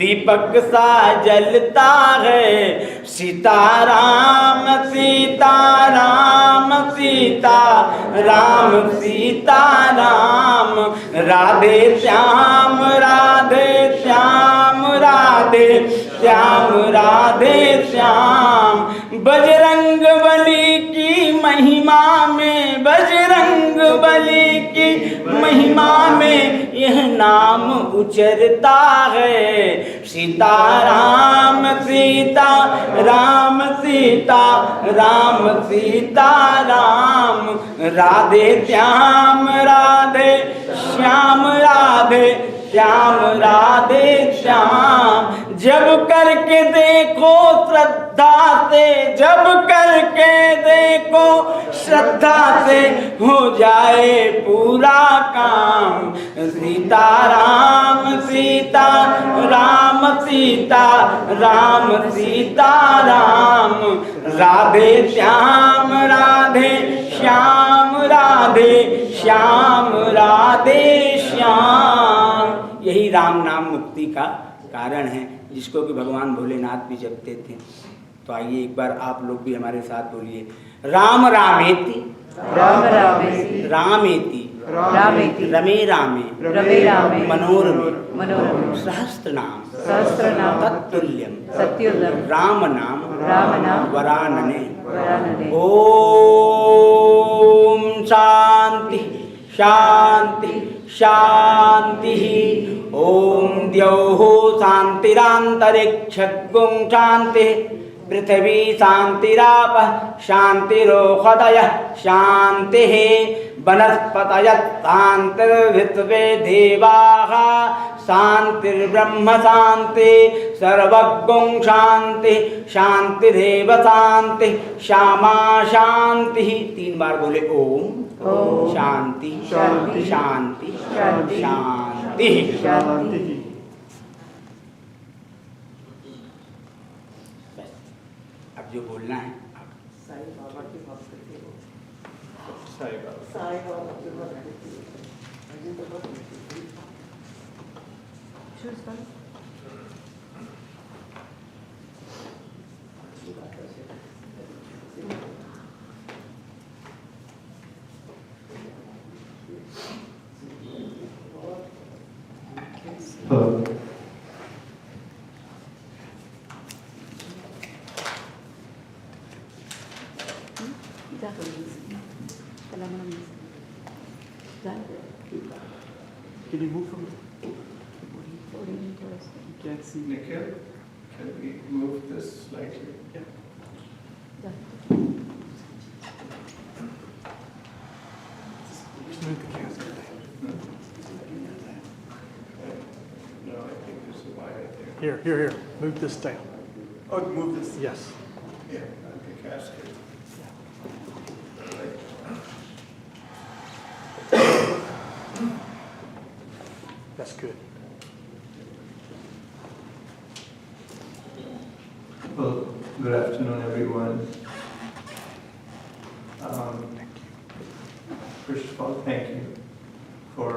दीपक सा जलता है सीताराम सीताराम सीताराम सीताराम। राधे श्याम राधे श्याम राधे श्याम राधे श्याम। बजरंग बली की महिमा में, बजरंग बली की महिमा में यह नाम उचरता है सीताराम सीताराम सीताराम सीताराम। राधे श्याम राधे श्याम राधे श्याम राधे श्याम। जब करके देखो श्रद्धा श्रद्धा से जब करके देखो, श्रद्धा से हो जाए पूरा काम। सीता राम सीता राम सीता राम सीता राम, राधे श्याम राधे श्याम राधे श्याम राधे श्याम। यही राम नाम मुक्ति का कारण है, जिसको कि भगवान भोलेनाथ भी जपते थे। तो आइए एक बार आप लोग भी हमारे साथ बोलिए, राम रामेति राम रामेति रामेति रामेति रमे रामे रमे रामे मनोरमे मनोरमे सहस्त्रनाम सहस्रनाम तत्तुल्यम सत्युल्लम राम नाम वरानने। वरानने। ओम शांति शांति शांति। ओम द्यौः शान्तिरान्तरिक्षगुं शान्तिः, पृथिवी शान्तिरापः शान्तिरोषधयः शान्तिः, वनस्पतयः शान्तिर्विश्वे देवाः शान्तिर्ब्रह्म शान्ति, सर्वगुं शान्ति शान्तिरेव शान्ति, श्यामा शान्ति। 3 बार बोले ओम शांति शांति शांति शांति शांति। शांति। अब जो बोलना है साईं बाबा की भक्ति थी वो। साईं बाबा। साईं बाबा की भक्ति थी। Can you move from you can't see me. Nikhil, can we move this slightly? Just move the casket. No, I think there's a wire there. Here. Move this down. Oh, move this. Yes. Yeah, the casket. That's good. Well, good afternoon, everyone. First of all, thank you for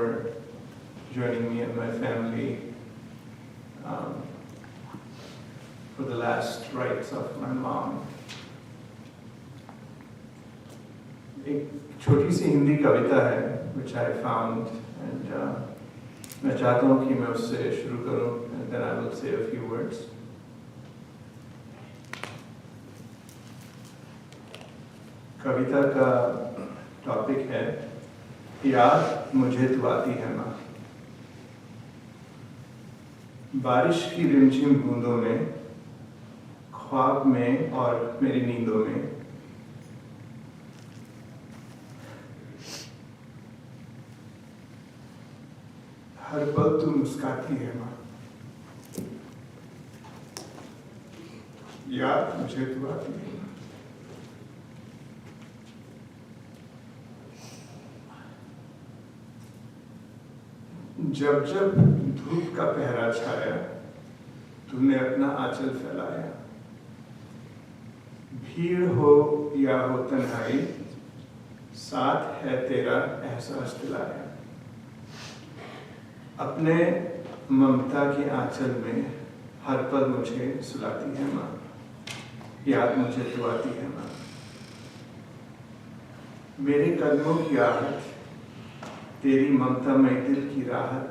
joining me and my family for the last rites of my mom. एक छोटी सी हिंदी कविता है which I found, and मैं चाहता हूँ कि मैं उससे शुरू करूँ, and then I will say a few words. कविता का टॉपिक है, याद मुझे तू आती है माँ। बारिश की रिमझिम बूंदों में, ख्वाब में और मेरी नींदों में, हर पल तू मुस्काती है माँ। याद मुझे तू आती है माँ। जब जब धूप का पहरा छाया, तूने अपना आंचल फैलाया। भीड़ हो या हो तन्हाई, साथ है तेरा एहसास दिलाया। अपने ममता के आंचल में हर पल मुझे सुलाती है माँ। याद मुझे तू आती है माँ। मेरे कदमों की आहट, तेरी ममता में दिल की राहत।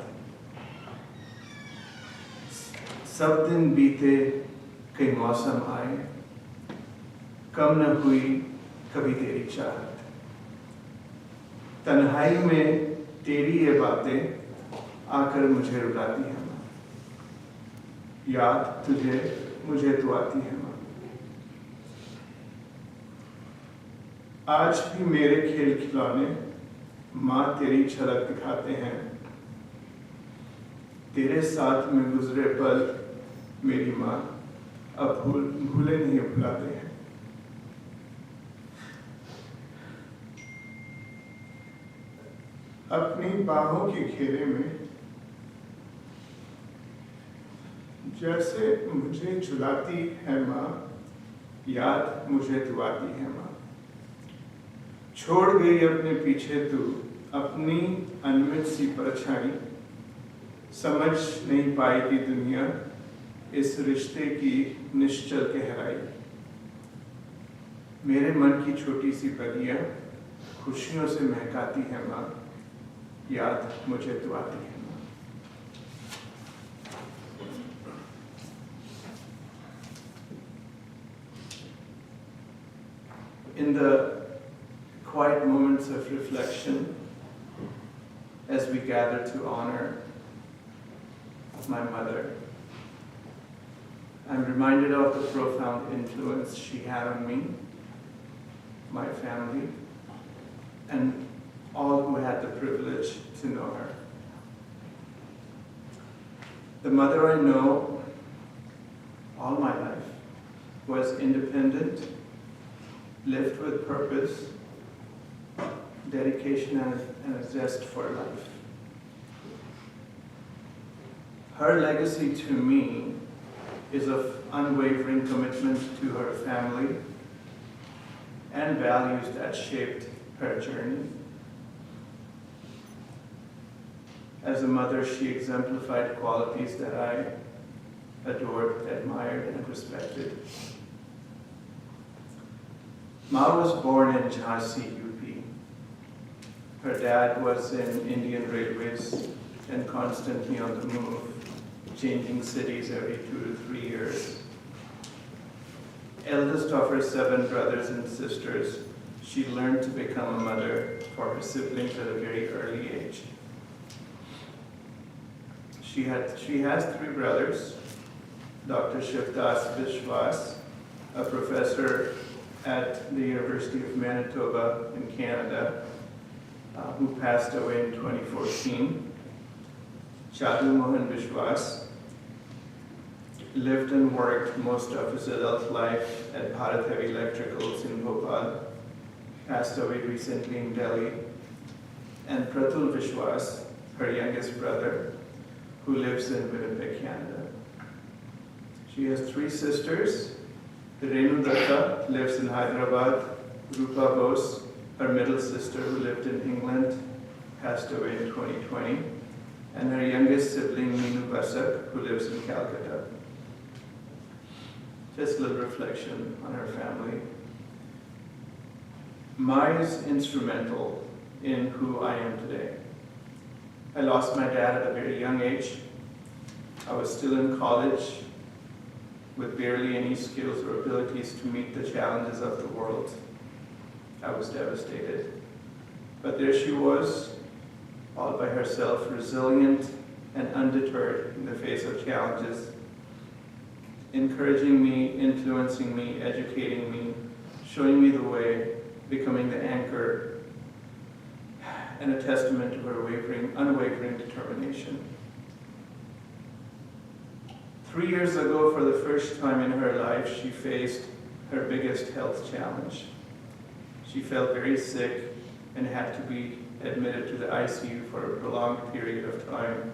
सब दिन बीते, कई मौसम आए, कम न हुई कभी तेरी चाहत। तन्हाई में तेरी ये बातें आकर मुझे रुलाती है माँ। याद तुझे मुझे तू आती है माँ। आज भी मेरे खेल खिलौने माँ तेरी झलक दिखाते हैं। तेरे साथ में गुजरे पल मेरी माँ अब भूले नहीं भुलाते हैं। अपनी बाहों के घेरे में जैसे मुझे झुलाती है माँ, याद मुझे दुआती है माँ। छोड़ गई अपने पीछे तू अपनी अनमित सी परछाई, समझ नहीं पाएगी दुनिया इस रिश्ते की निश्चल गहराई। मेरे मन की छोटी सी बगिया खुशियों से महकाती है माँ, याद मुझे दुआती है माँ। In the quiet moments of reflection, as we gather to honor my mother, I'm reminded of the profound influence she had on me, my family, and all who had the privilege to know her. The mother I know all my life was independent, lived with purpose, dedication, and a zest for life. Her legacy to me is of unwavering commitment to her family and values that shaped her journey. As a mother, she exemplified qualities that I adored, admired, and respected. Ma was born in Jhansi, UP. Her dad was in Indian Railways and constantly on the move, changing cities every 2 to 3 years. Eldest of her 7 brothers and sisters, she learned to become a mother for her siblings at a very early age. She has 3 brothers, Dr. Shivdas Vishwas, a professor at the University of Manitoba in Canada, who passed away in 2014. Chhabi Mohan Vishwas lived and worked most of his adult life at Bharat Heavy Electricals in Bhopal, passed away recently in Delhi. And Pratul Vishwas, her youngest brother, who lives in Winnipeg, Canada. She has 3 sisters. Renu Dutta lives in Hyderabad. Rupa Bose, her middle sister who lived in England, passed away in 2020. And her youngest sibling, Meenu Basak, who lives in Calcutta. Just a little reflection on her family. Mai is instrumental in who I am today. I lost my dad at a very young age. I was still in college with barely any skills or abilities to meet the challenges of the world. I was devastated. But there she was, all by herself, resilient and undeterred in the face of challenges, encouraging me, influencing me, educating me, showing me the way, becoming the anchor, and a testament to her unwavering determination. 3 years ago, for the first time in her life, she faced her biggest health challenge. She felt very sick and had to be admitted to the ICU for a prolonged period of time.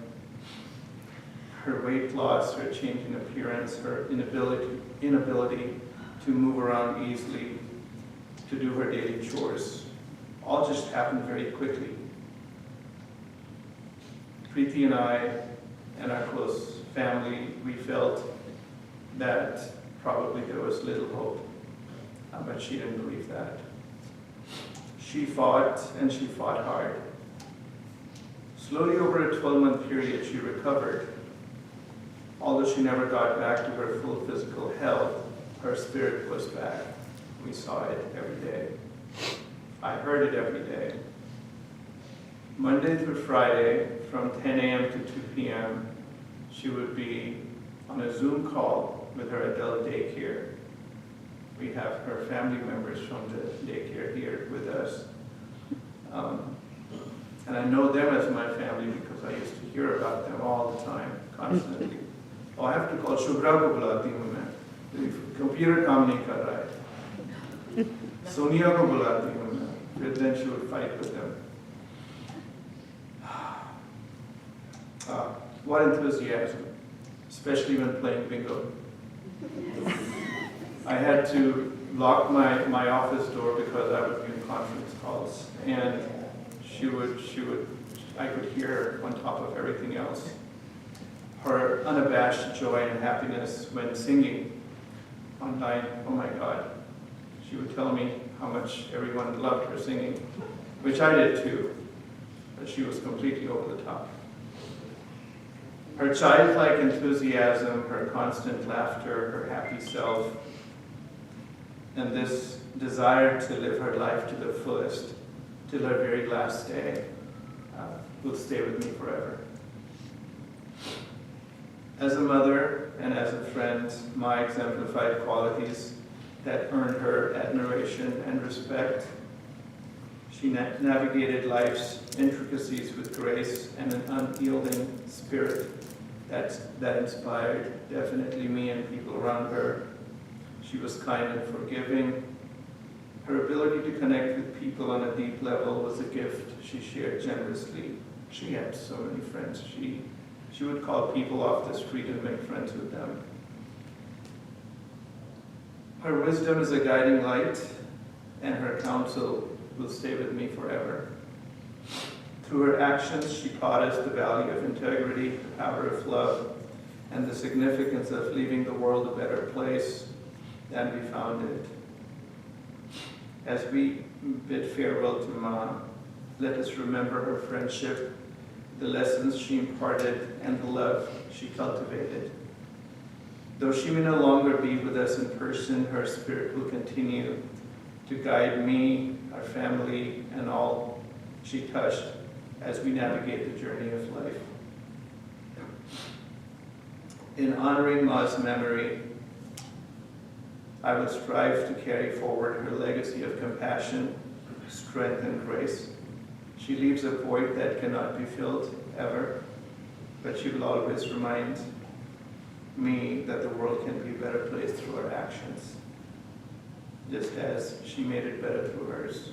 Her weight loss, her change in appearance, her inability to move around easily, to do her daily chores, all just happened very quickly. Preeti and I and our close family, we felt that probably there was little hope, but she didn't believe that. She fought, and she fought hard. Slowly over a 12-month period, she recovered. Although she never got back to her full physical health, her spirit was back. We saw it every day. I heard it every day. Monday through Friday, from 10 a.m. to 2 p.m., she would be on a Zoom call with her adult daycare. We have her family members from the daycare here with us. And I know them as my family because I used to hear about them all the time, constantly. Oh, I have to call Shubhra ko bulati hu main. Computer काम नहीं कर रहा है, सोनिया को बुलाती हूँ मैं, फिर then she would fight with them. What enthusiasm, especially when playing bingo. I had to lock my office door because I would be in conference calls, and I could hear her on top of everything else. Her unabashed joy and happiness when singing online, oh my God. She would tell me how much everyone loved her singing, which I did too, but she was completely over the top. Her childlike enthusiasm, her constant laughter, her happy self, and this desire to live her life to the fullest, till her very last day, will stay with me forever. As a mother and as a friend, Ma exemplified qualities that earned her admiration and respect. She navigated life's intricacies with grace and an unyielding spirit that inspired definitely me and people around her. She was kind and forgiving. Her ability to connect with people on a deep level was a gift she shared generously. She had so many friends. She would call people off the street and make friends with them. Her wisdom is a guiding light, and her counsel will stay with me forever. Through her actions, she taught us the value of integrity, the power of love, and the significance of leaving the world a better place than we found it. As we bid farewell to Ma, let us remember her friendship, the lessons she imparted, and the love she cultivated. Though she may no longer be with us in person, her spirit will continue to guide me, our family, and all she touched as we navigate the journey of life. In honoring Ma's memory, I will strive to carry forward her legacy of compassion, strength, and grace. She leaves a void that cannot be filled ever, but she will always remind me that the world can be a better place through her actions, just as she made it better through hers.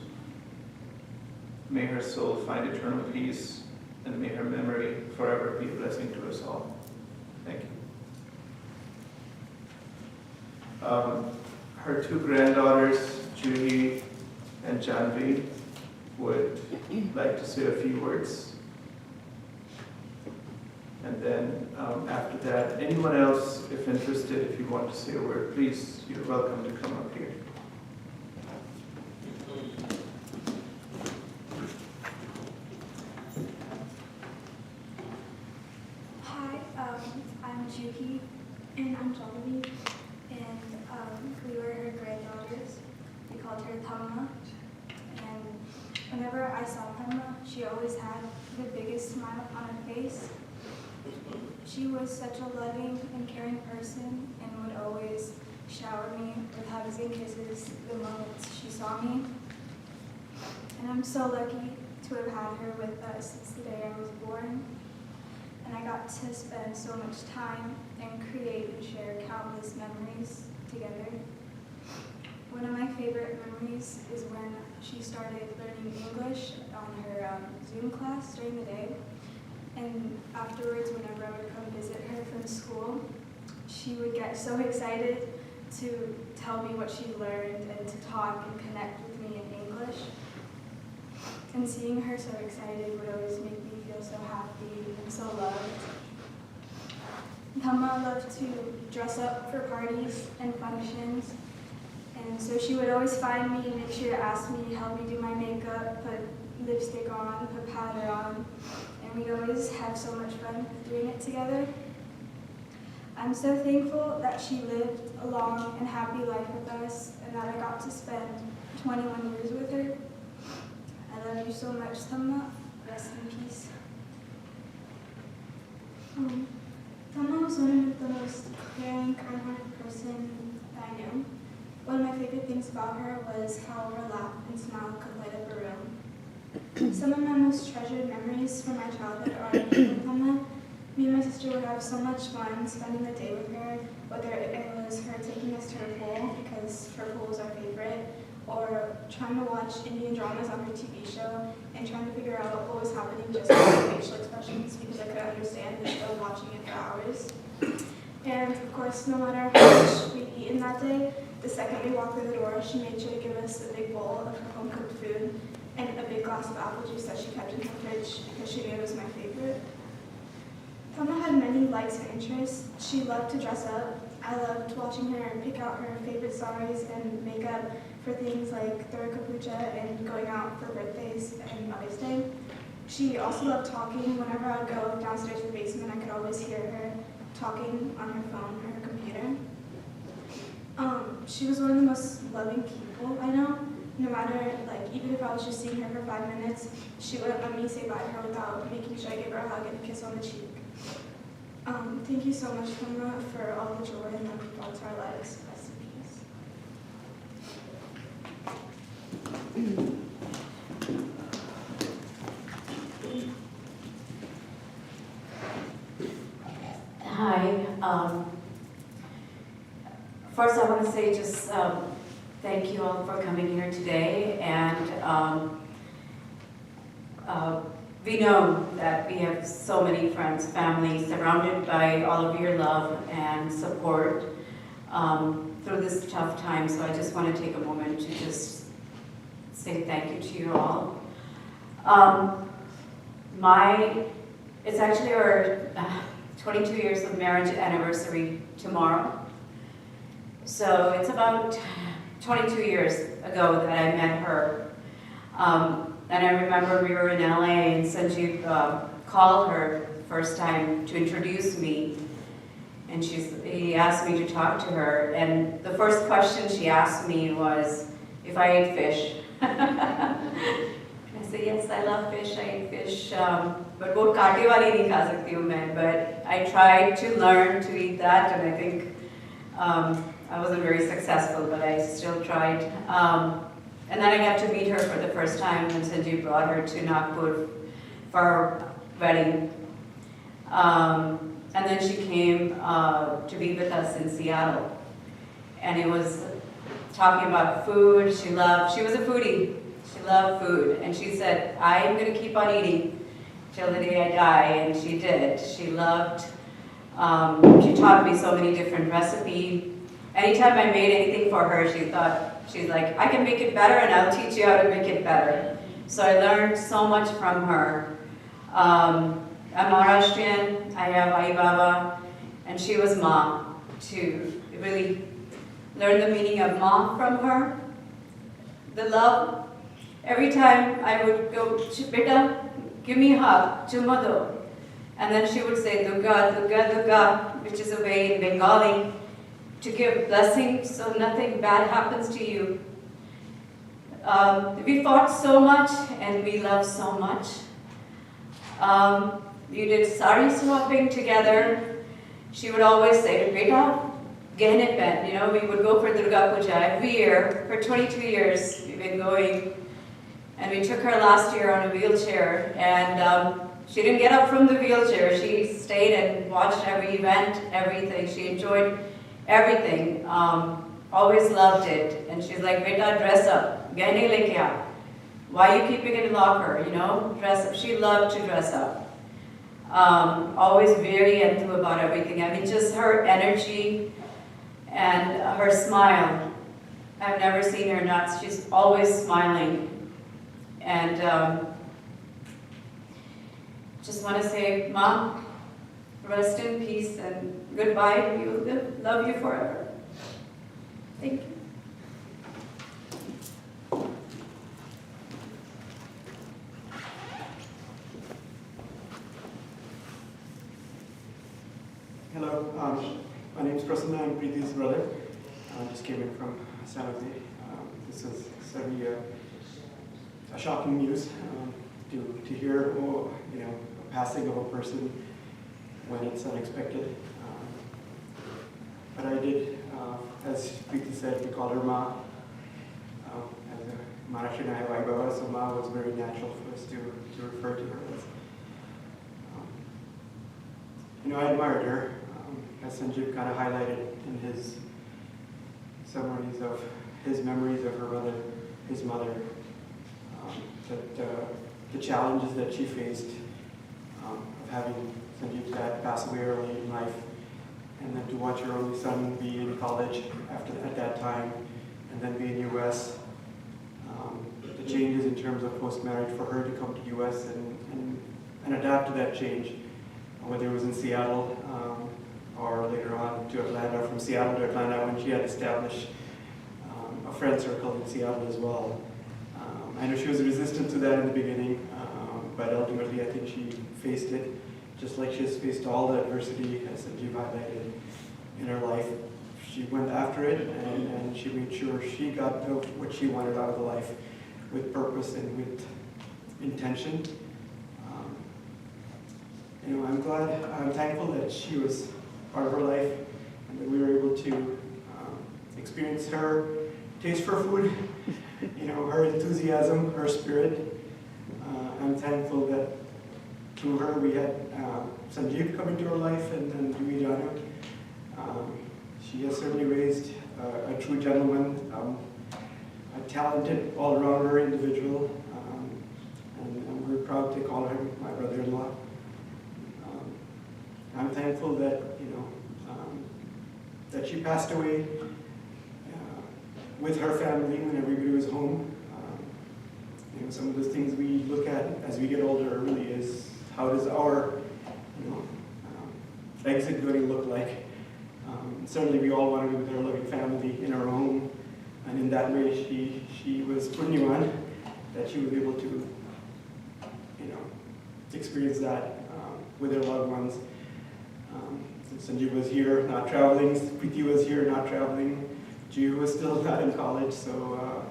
May her soul find eternal peace, and may her memory forever be a blessing to us all. Thank you. Her two granddaughters, Juhi and Janvi, would like to say a few words. And then after that, anyone else, if interested, if you want to say a word, please, you're welcome to come up here. Hi, I'm Juhi, and I'm Chhabi, and we were her granddaughters. We called her Thamma, and whenever I saw Thamma, she always had the biggest smile on her face. She was such a loving and caring person and would always shower me with hugs and kisses the moment she saw me. And I'm so lucky to have had her with us since the day I was born. And I got to spend so much time and create and share countless memories together. One of my favorite memories is when she started learning English on her Zoom class during the day. And afterwards, whenever I would come visit her from school, she would get so excited to tell me what she learned and to talk and connect with me in English. And seeing her so excited would always make me feel so happy and so loved. Thamma loved to dress up for parties and functions. And so she would always find me and make sure to ask me, help me do my makeup, put lipstick on, put powder on. And we'd always have so much fun doing it together. I'm so thankful that she lived a long and happy life with us and that I got to spend 21 years with her. I love you so much, Thamma. Rest in peace. Thamma was one of the most caring, kind-hearted person that I knew. One of my favorite things about her was how her laugh and smile could light up a room. Some of my most treasured memories from my childhood are with Thamma. Me and my sister She would have so much fun spending the day with her, whether it was her taking us to her pool, because her pool was our favorite, or trying to watch Indian dramas on her TV show and trying to figure out what was happening just with her facial expressions, because I couldn't understand the show watching it for hours. And of course, no matter how much we'd eaten that day, the second we walked through the door, she made sure to give us a big bowl of her home-cooked food and a big glass of apple juice that she kept in her fridge because she knew it was my favorite. Thelma had many likes and interests. She loved to dress up. I loved watching her pick out her favorite saris and makeup for things like Durga Puja and going out for birthdays and Mother's Day. She also loved talking. Whenever I would go downstairs to the basement, I could always hear her talking on her phone or her computer. She was one of the most loving people I know. No matter, even if I was just seeing her for 5 minutes, she wouldn't let me say bye to her without making sure I give her a hug and a kiss on the cheek. Thank you so much, Thelma, for all the joy and love you brought to our lives. Rest in peace. Hi. First, I want to say just thank you all for coming here today. And we know that we have so many friends, family, surrounded by all of your love and support through this tough time. So I just want to take a moment to just say thank you to you all. It's actually our 22 years of marriage anniversary tomorrow. So it's about 22 years ago that I met her. And I remember we were in LA and Sanjeev called her first time to introduce me. And he asked me to talk to her. And the first question she asked me was if I ate fish. I said, yes, I love fish, I eat fish. But wo kaate wali nahi kha sakti hu main. But I tried to learn to eat that, and I think I wasn't very successful, but I still tried. And then I got to meet her for the first time when Sanjeev brought her to Nagpur for our wedding. And then she came to be with us in Seattle. And it was talking about food. She was a foodie. She loved food. And she said, I'm going to keep on eating till the day I die. And she did. She loved, she taught me so many different recipes. Anytime I made anything for her, she's like, I can make it better and I'll teach you how to make it better. So I learned so much from her. I'm Maharashtrian, I have Ai Baba, and she was Ma, to really learn the meaning of Ma from her. The love, every time I would go, Beta, give me a hug, Chuma do. And then she would say, Durga, Durga, Durga, which is a way in Bengali to give blessings so nothing bad happens to you. We fought so much and we loved so much. We did sari swapping together. She would always say, Beta, gehne pen. You know, we would go for Durga Puja every year. For 22 years we've been going. And we took her last year on a wheelchair. And she didn't get up from the wheelchair. She stayed and watched every event, everything. She enjoyed everything. Always loved it. And she's like, Beta, dress up. Gehne leke aa. Why are you keeping it in the locker? You know, dress up. She loved to dress up. Always very enthu about everything. I mean, just her energy and her smile. I've never seen her not. She's always smiling. And just want to say, Mom, rest in peace and goodbye to you. Love you forever. Thank you. Hello, my name is Prasanna. I'm Preeti's brother. I just came in from San Jose. This is certainly a shocking news to hear, you know, a passing of a person when it's unexpected. But I did, as Preeti said, we call her Ma. As a Maharashtrian, I have Ai Baba, so Ma was very natural for us to refer to her as. I admired her, as Sanjeev kind of highlighted in his summaries of his memories of his mother, that the challenges that she faced of having Sanjeev's dad pass away early in life, and then to watch her only son be in college at that time, and then be in U.S. The changes in terms of post-marriage for her to come to U.S. and adapt to that change, whether it was in Seattle or later on to Atlanta, from Seattle to Atlanta when she had established a friend circle in Seattle as well. I know she was resistant to that in the beginning, but ultimately I think she faced it, just like she has faced all the adversity, as Sanjeev highlighted, in her life. She went after it, and she made sure she got what she wanted out of the life with purpose and with intention. I'm thankful that she was part of her life and that we were able to experience her taste for food, her enthusiasm, her spirit. I'm thankful that through her we had Sanjeev come into our life and then Dewey Janu. She has certainly raised a true gentleman, a talented all-rounder individual, and I'm very proud to call him my brother-in-law. I'm thankful that that she passed away with her family when everybody was home. Some of the things we look at as we get older really is how does our exit going to look like. Certainly we all want to be with our loving family in our home, and in that way she was Punyavan that she was able to experience that with her loved ones. Sanjeev was here, not traveling. Preeti was here, not traveling. Jew was still not in college, so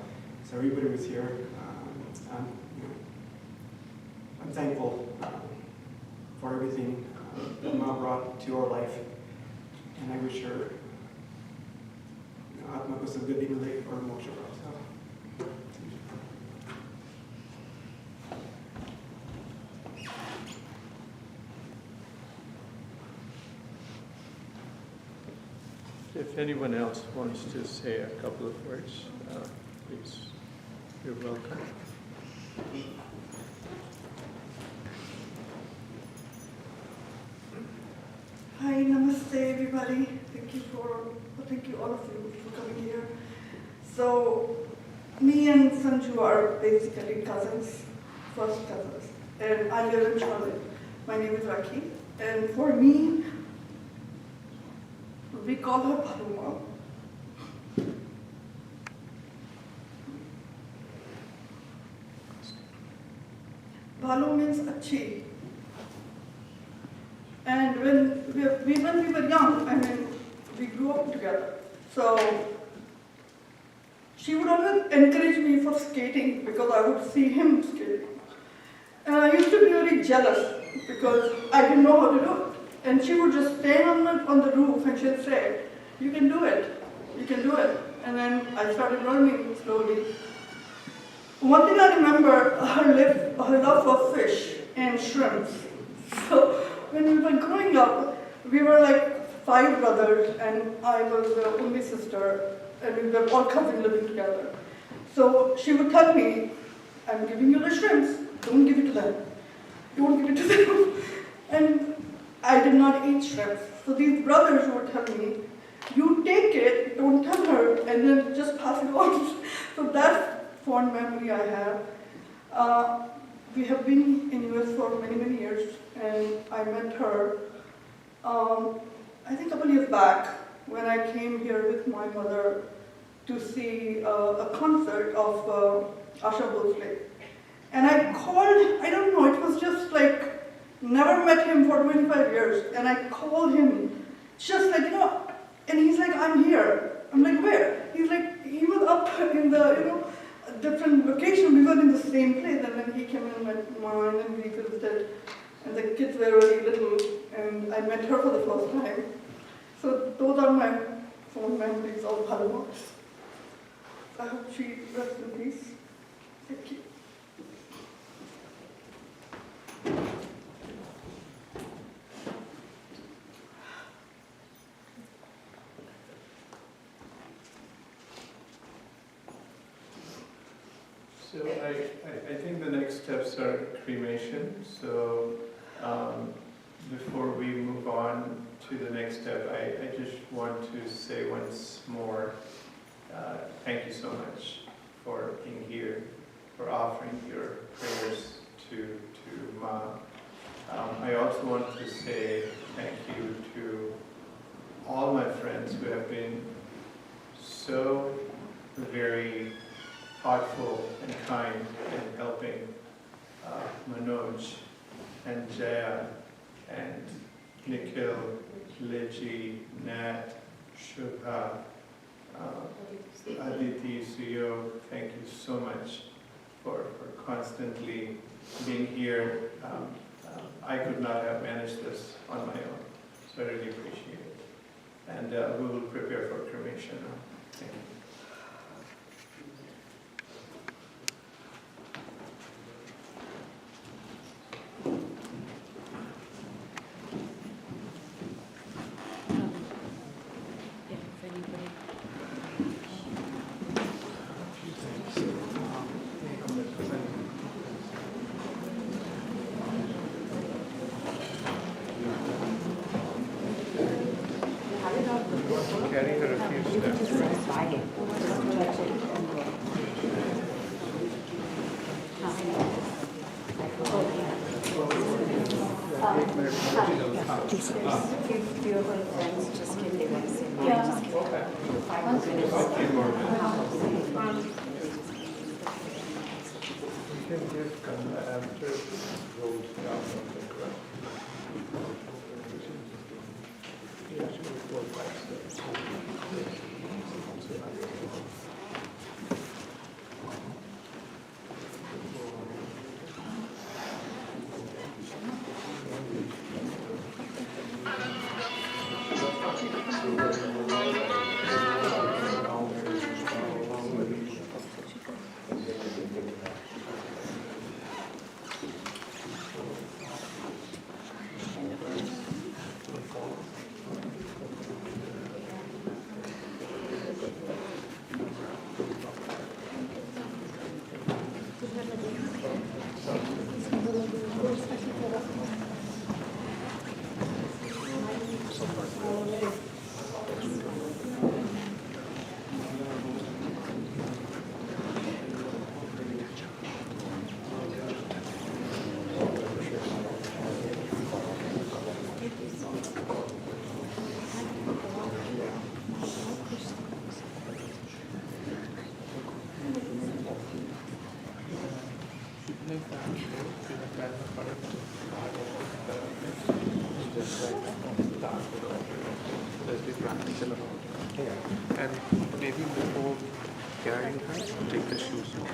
everybody was here. I'm thankful for everything that Ma brought to our life, and I wish her Atma ko Sadgati mile or moksha prapta. If anyone else wants to say a couple of words, please, you're welcome. Hi, namaste everybody. Thank you all of you for coming here. So, me and Sanju are basically cousins, first cousins, and I live in Chhabi. My name is Rakhi, and for me, we call her Bhaluma. Bhalu means achi. And when we were young, we grew up together. So she would always encourage me for skating because I would see him skating. And I used to be very jealous because I didn't know how to do it. And she would just stand on the roof and she'd say, "You can do it, you can do it." And then I started learning slowly. One thing I remember, her love for fish and shrimps. So when we were growing up, we were like 5 brothers and I was the only sister, and we were all cousins living together. So she would tell me, "I'm giving you the shrimps, don't give it to them. Don't give it to them." And I did not eat shrimps. So these brothers would tell me, "You take it, don't tell her, and then just pass it on." So that's fond memory I have. We have been in US for many, many years, and I met her, I think a couple years back, when I came here with my mother to see a concert of Asha Bhosle. And I called, I don't know, it was just like, never met him for 25 years, and I called him, just like, and he's like, "I'm here." I'm like, "Where?" He's like, he was up in the, different location. We were in the same place, and then he came and met mine, and we visited, and the kids were very little, and I met her for the first time. So those are my fond memories of Bhaluma. I hope she rests in peace. Thank you. So I think the next steps are cremation. So before we move on to the next step, I just want to say once more, thank you so much for being here, for offering your prayers to Ma. I also want to say thank you to all my friends who have been so very thoughtful and kind in helping Manoj and Jaya and Nikhil, Liji, Nat, Shubha, Aditi, Suyo. Thank you so much for constantly being here. I could not have managed this on my own, so I really appreciate it. And we will prepare for cremation now. Thank you. Carry her a few steps, right? Few of her friends just came, they went to say, Yeah. Okay. 5 minutes. A few more minutes. We can give Kanda after rolls down on the ground. Yeah, she will go back steps. And maybe before carrying her, take the shoes off.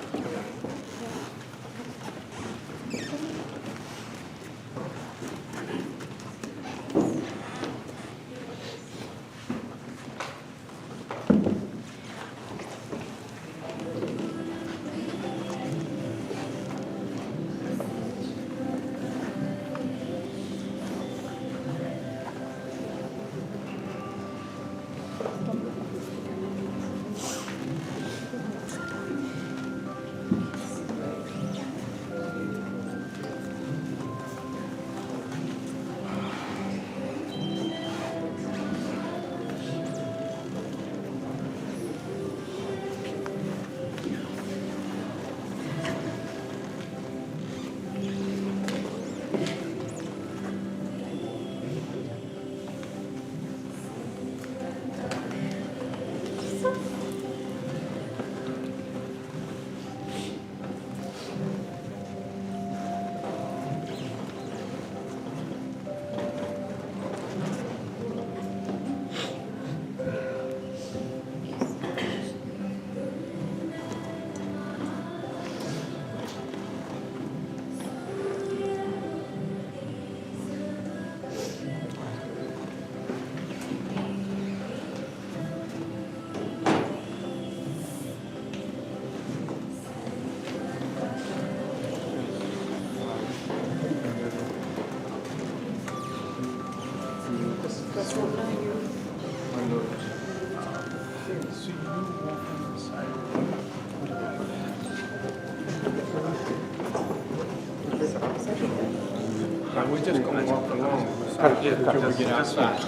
we're just going to walk along until we get outside,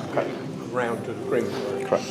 around to the green. Correct.